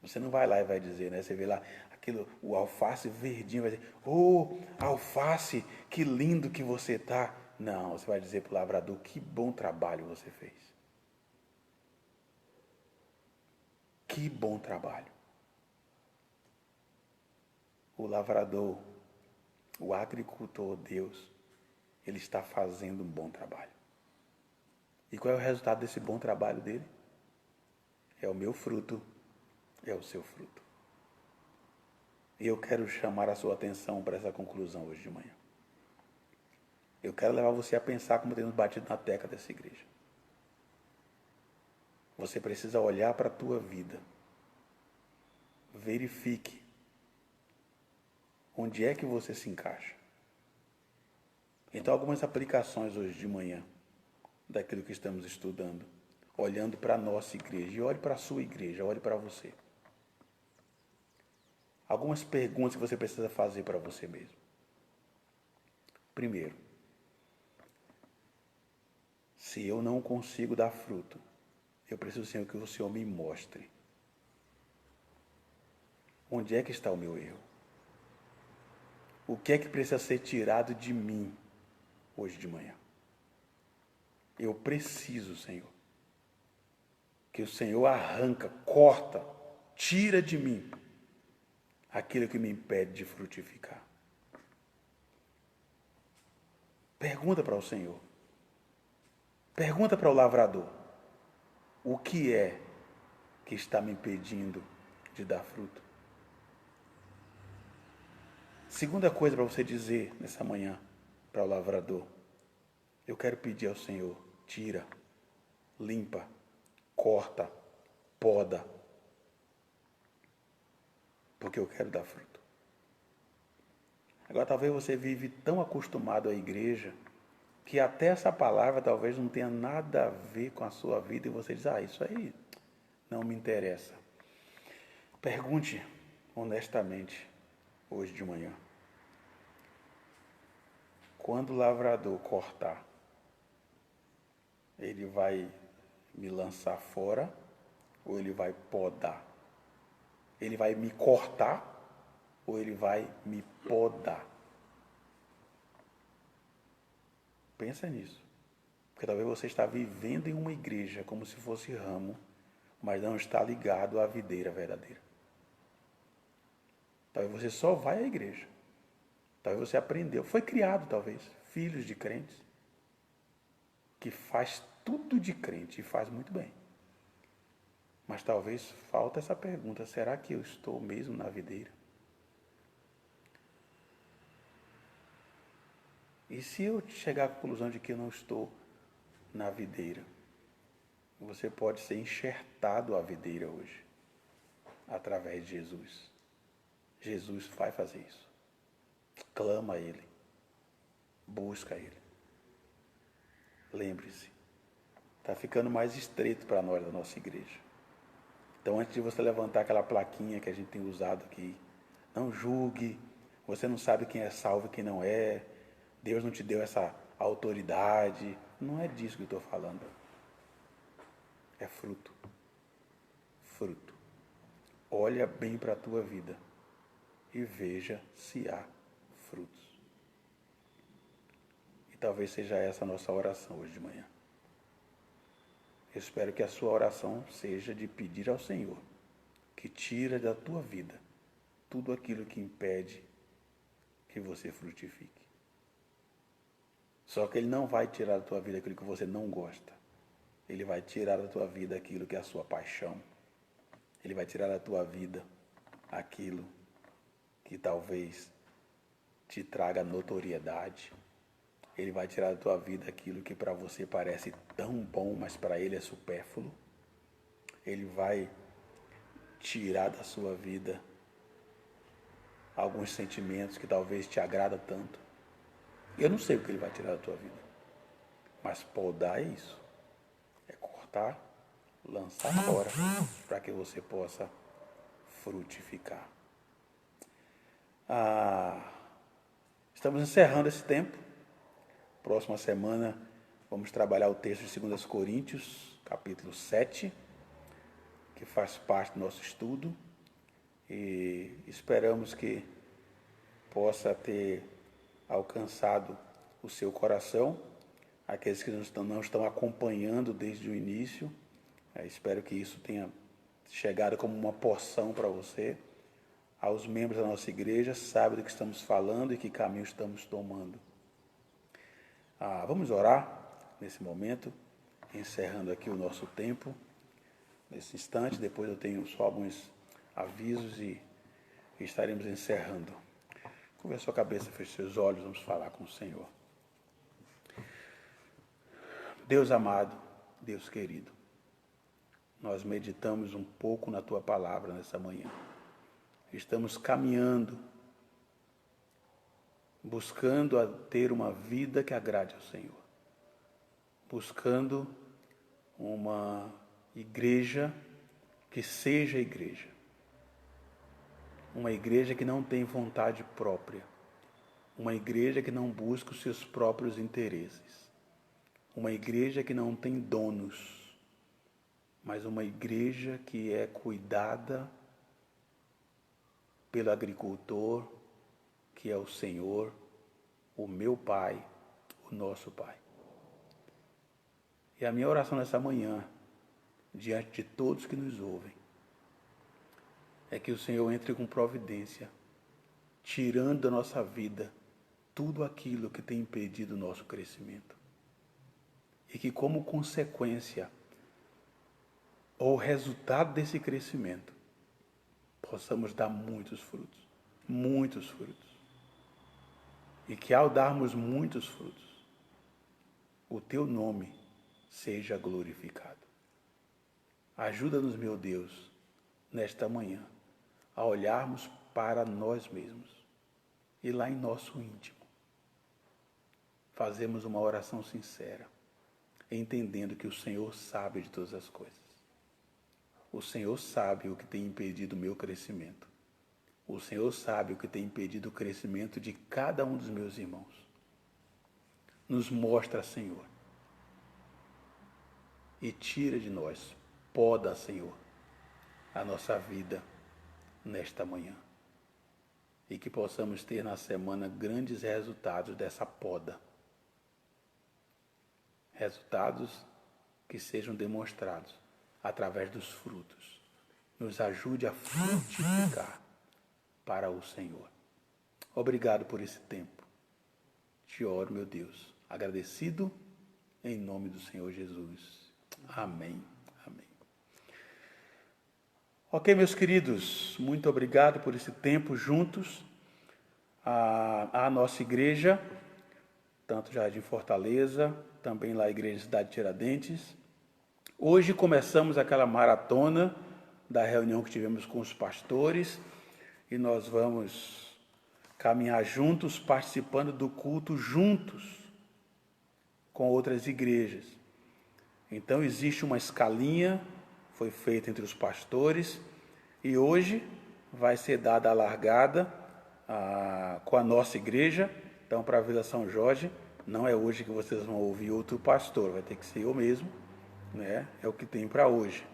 você não vai lá e vai dizer, né? Você vê lá aquilo, o alface verdinho, vai dizer: oh, alface, que lindo que você está. Não, você vai dizer para o lavrador: que bom trabalho você fez. Que bom trabalho. O lavrador, o agricultor, Deus, ele está fazendo um bom trabalho. E qual é o resultado desse bom trabalho dele? É o meu fruto, é o seu fruto. E eu quero chamar a sua atenção para essa conclusão hoje de manhã. Eu quero levar você a pensar como temos batido na tecla dessa igreja. Você precisa olhar para a tua vida. Verifique onde é que você se encaixa. Então, algumas aplicações hoje de manhã daquilo que estamos estudando, olhando para a nossa igreja, e olhe para a sua igreja, olhe para você. Algumas perguntas que você precisa fazer para você mesmo. Primeiro, se eu não consigo dar fruto, eu preciso, Senhor, que o Senhor me mostre onde é que está o meu erro. O que é que precisa ser tirado de mim hoje de manhã? Eu preciso, Senhor, que o Senhor arranca, corta, tira de mim aquilo que me impede de frutificar. Pergunta para o Senhor. Pergunta para o lavrador. O que é que está me impedindo de dar fruto? Segunda coisa para você dizer nessa manhã para o lavrador: eu quero pedir ao Senhor, tira, limpa, corta, poda, porque eu quero dar fruto. Agora, talvez você vive tão acostumado à igreja que até essa palavra talvez não tenha nada a ver com a sua vida e você diz: isso aí não me interessa. Pergunte honestamente hoje de manhã: quando o lavrador cortar, ele vai me lançar fora ou ele vai podar? Ele vai me cortar ou ele vai me podar? Pensa nisso. Porque talvez você está vivendo em uma igreja como se fosse ramo, mas não está ligado à videira verdadeira. Talvez você só vai à igreja. Talvez você aprendeu, foi criado talvez, filhos de crentes, que faz tudo de crente e faz muito bem. Mas talvez falta essa pergunta: será que eu estou mesmo na videira? E se eu chegar à conclusão de que eu não estou na videira? Você pode ser enxertado à videira hoje, através de Jesus. Jesus vai fazer isso. Clama a Ele. Busca Ele. Lembre-se, está ficando mais estreito para nós da nossa igreja. Então, antes de você levantar aquela plaquinha que a gente tem usado aqui, não julgue, você não sabe quem é salvo e quem não é, Deus não te deu essa autoridade. Não é disso que eu estou falando. É fruto. Fruto. Olha bem para a tua vida e veja se há frutos. E talvez seja essa a nossa oração hoje de manhã. Eu espero que a sua oração seja de pedir ao Senhor que tire da tua vida tudo aquilo que impede que você frutifique. Só que Ele não vai tirar da tua vida aquilo que você não gosta. Ele vai tirar da tua vida aquilo que é a sua paixão. Ele vai tirar da tua vida aquilo que talvez te traga notoriedade. Ele vai tirar da tua vida aquilo que para você parece tão bom, mas para ele é supérfluo. Ele vai tirar da sua vida alguns sentimentos que talvez te agradam tanto. Eu não sei o que ele vai tirar da tua vida, mas podar é isso. É cortar, lançar fora, para que você possa frutificar. Estamos encerrando esse tempo. Próxima semana vamos trabalhar o texto de 2 Coríntios, capítulo 7, que faz parte do nosso estudo. E esperamos que possa ter alcançado o seu coração, aqueles que não estão acompanhando desde o início. Espero que isso tenha chegado como uma porção para você. Aos membros da nossa igreja, sabem do que estamos falando e que caminho estamos tomando. Vamos orar nesse momento, encerrando aqui o nosso tempo, nesse instante. Depois eu tenho só alguns avisos e estaremos encerrando. Curva a sua cabeça, feche seus olhos, vamos falar com o Senhor. Deus amado, Deus querido, nós meditamos um pouco na Tua palavra nessa manhã. Estamos caminhando, buscando ter uma vida que agrade ao Senhor. Buscando uma igreja que seja igreja. Uma igreja que não tem vontade própria. Uma igreja que não busca os seus próprios interesses. Uma igreja que não tem donos. Mas uma igreja que é cuidada pelo agricultor, que é o Senhor, o meu Pai, o nosso Pai. E a minha oração nessa manhã, diante de todos que nos ouvem, é que o Senhor entre com providência, tirando da nossa vida tudo aquilo que tem impedido o nosso crescimento. E que como consequência, ou resultado desse crescimento, possamos dar muitos frutos. Muitos frutos. E que ao darmos muitos frutos, o Teu nome seja glorificado. Ajuda-nos, meu Deus, nesta manhã, a olharmos para nós mesmos e lá em nosso íntimo fazemos uma oração sincera, entendendo que o Senhor sabe de todas as coisas. O Senhor sabe o que tem impedido o meu crescimento. O Senhor sabe o que tem impedido o crescimento de cada um dos meus irmãos. Nos mostra, Senhor, e tira de nós, poda, Senhor, a nossa vida nesta manhã. E que possamos ter na semana grandes resultados dessa poda. Resultados que sejam demonstrados através dos frutos. Nos ajude a frutificar para o Senhor. Obrigado por esse tempo. Te oro, meu Deus, agradecido em nome do Senhor Jesus. Amém. Amém. Ok, meus queridos, muito obrigado por esse tempo juntos. A nossa igreja, tanto Jardim Fortaleza, também lá a Igreja Cidade Tiradentes. Hoje começamos aquela maratona da reunião que tivemos com os pastores e nós vamos caminhar juntos, participando do culto juntos com outras igrejas. Então existe uma escalinha, foi feita entre os pastores e hoje vai ser dada a largada com a nossa igreja. Então, para a Vila São Jorge, não é hoje que vocês vão ouvir outro pastor, vai ter que ser eu mesmo, né? É o que tem para hoje.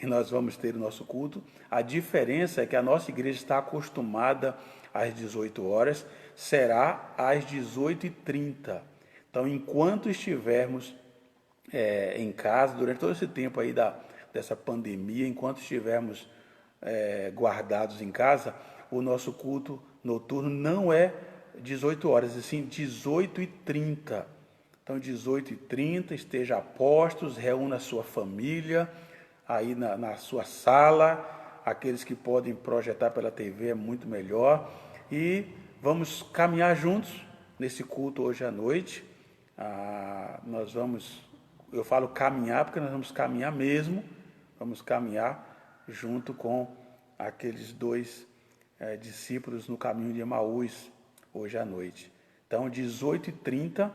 E nós vamos ter o nosso culto. A diferença é que a nossa igreja está acostumada às 18 horas, será às 18h30. Então, enquanto estivermos em casa, durante todo esse tempo aí dessa pandemia, enquanto estivermos guardados em casa, o nosso culto noturno não é 18 horas, e sim 18h30. Então, 18h30, esteja a postos, reúna a sua família aí na sua sala. Aqueles que podem projetar pela TV é muito melhor. E vamos caminhar juntos nesse culto hoje à noite. Eu falo caminhar porque nós vamos caminhar mesmo, vamos caminhar junto com aqueles dois discípulos no caminho de Emaús hoje à noite. Então, 18h30,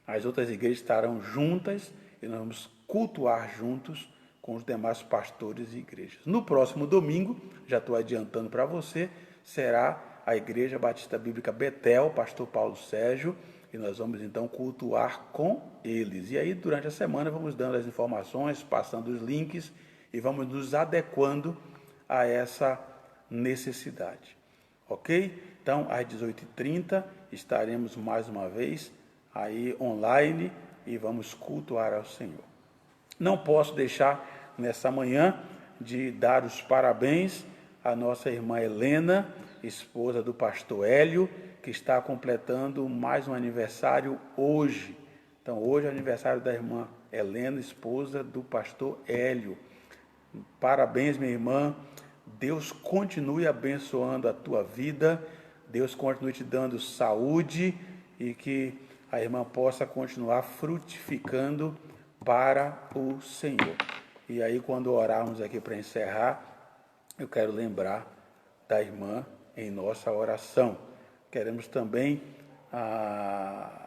as outras igrejas estarão juntas e nós vamos cultuar juntos com os demais pastores e igrejas. No próximo domingo, já estou adiantando para você, será a Igreja Batista Bíblica Betel, pastor Paulo Sérgio, e nós vamos então cultuar com eles. E aí, durante a semana, vamos dando as informações, passando os links e vamos nos adequando a essa necessidade. Ok? Então, às 18h30, estaremos mais uma vez aí online e vamos cultuar ao Senhor. Não posso deixar nessa manhã de dar os parabéns à nossa irmã Helena, esposa do pastor Hélio, que está completando mais um aniversário hoje. Então, hoje é o aniversário da irmã Helena, esposa do pastor Hélio. Parabéns, minha irmã. Deus continue abençoando a tua vida. Deus continue te dando saúde e que a irmã possa continuar frutificando para o Senhor. E aí, quando orarmos aqui para encerrar, eu quero lembrar da irmã em nossa oração. Queremos também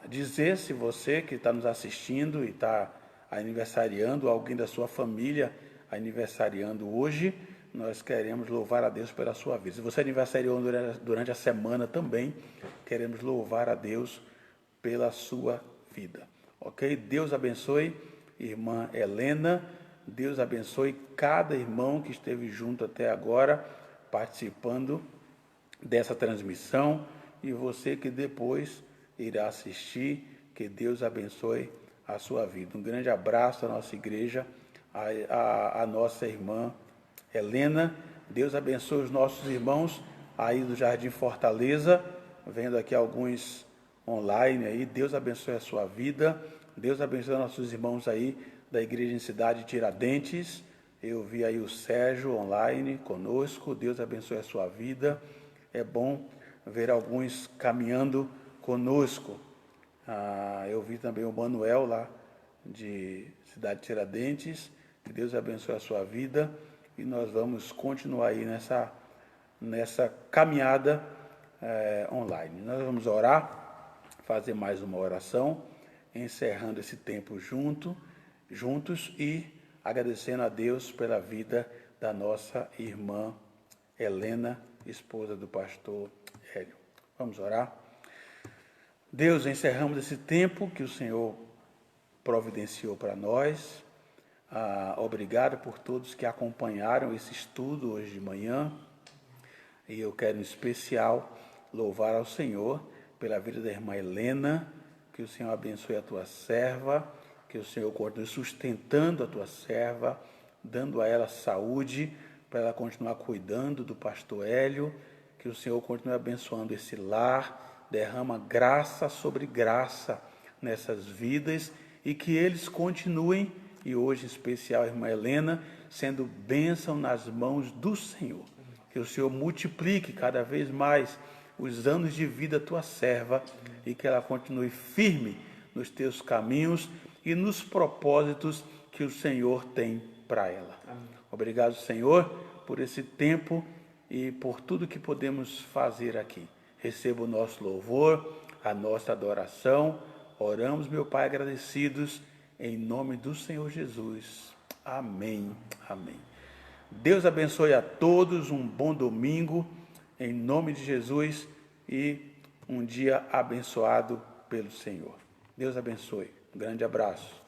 dizer, se você que está nos assistindo e está aniversariando, alguém da sua família aniversariando hoje, nós queremos louvar a Deus pela sua vida. Se você aniversariou durante a semana também, queremos louvar a Deus pela sua vida. Ok? Deus abençoe irmã Helena, Deus abençoe cada irmão que esteve junto até agora, participando dessa transmissão, e você que depois irá assistir, que Deus abençoe a sua vida. Um grande abraço à nossa igreja, a nossa irmã Helena. Deus abençoe os nossos irmãos aí do Jardim Fortaleza, vendo aqui alguns online aí. Deus abençoe a sua vida. Deus abençoe nossos irmãos aí da igreja em Cidade Tiradentes. Eu vi aí o Sérgio online conosco. Deus abençoe a sua vida. É bom ver alguns caminhando conosco. Eu vi também o Manuel lá de Cidade Tiradentes. Que Deus abençoe a sua vida. E nós vamos continuar aí nessa caminhada online. Nós vamos orar, fazer mais uma oração, encerrando esse tempo juntos e agradecendo a Deus pela vida da nossa irmã Helena, esposa do pastor Hélio. Vamos orar. Deus, encerramos esse tempo que o Senhor providenciou para nós. Obrigado por todos que acompanharam esse estudo hoje de manhã. E eu quero em especial louvar ao Senhor pela vida da irmã Helena, que o Senhor abençoe a tua serva, que o Senhor continue sustentando a tua serva, dando a ela saúde, para ela continuar cuidando do pastor Hélio, que o Senhor continue abençoando esse lar, derrama graça sobre graça nessas vidas e que eles continuem, e hoje em especial a irmã Helena, sendo bênção nas mãos do Senhor. Que o Senhor multiplique cada vez mais os anos de vida da tua serva e que ela continue firme nos teus caminhos e nos propósitos que o Senhor tem para ela. Amém. Obrigado, Senhor, por esse tempo e por tudo que podemos fazer aqui. Receba o nosso louvor, a nossa adoração. Oramos, meu Pai, agradecidos, em nome do Senhor Jesus. Amém. Amém. Deus abençoe a todos, um bom domingo, em nome de Jesus, e um dia abençoado pelo Senhor. Deus abençoe. Um grande abraço.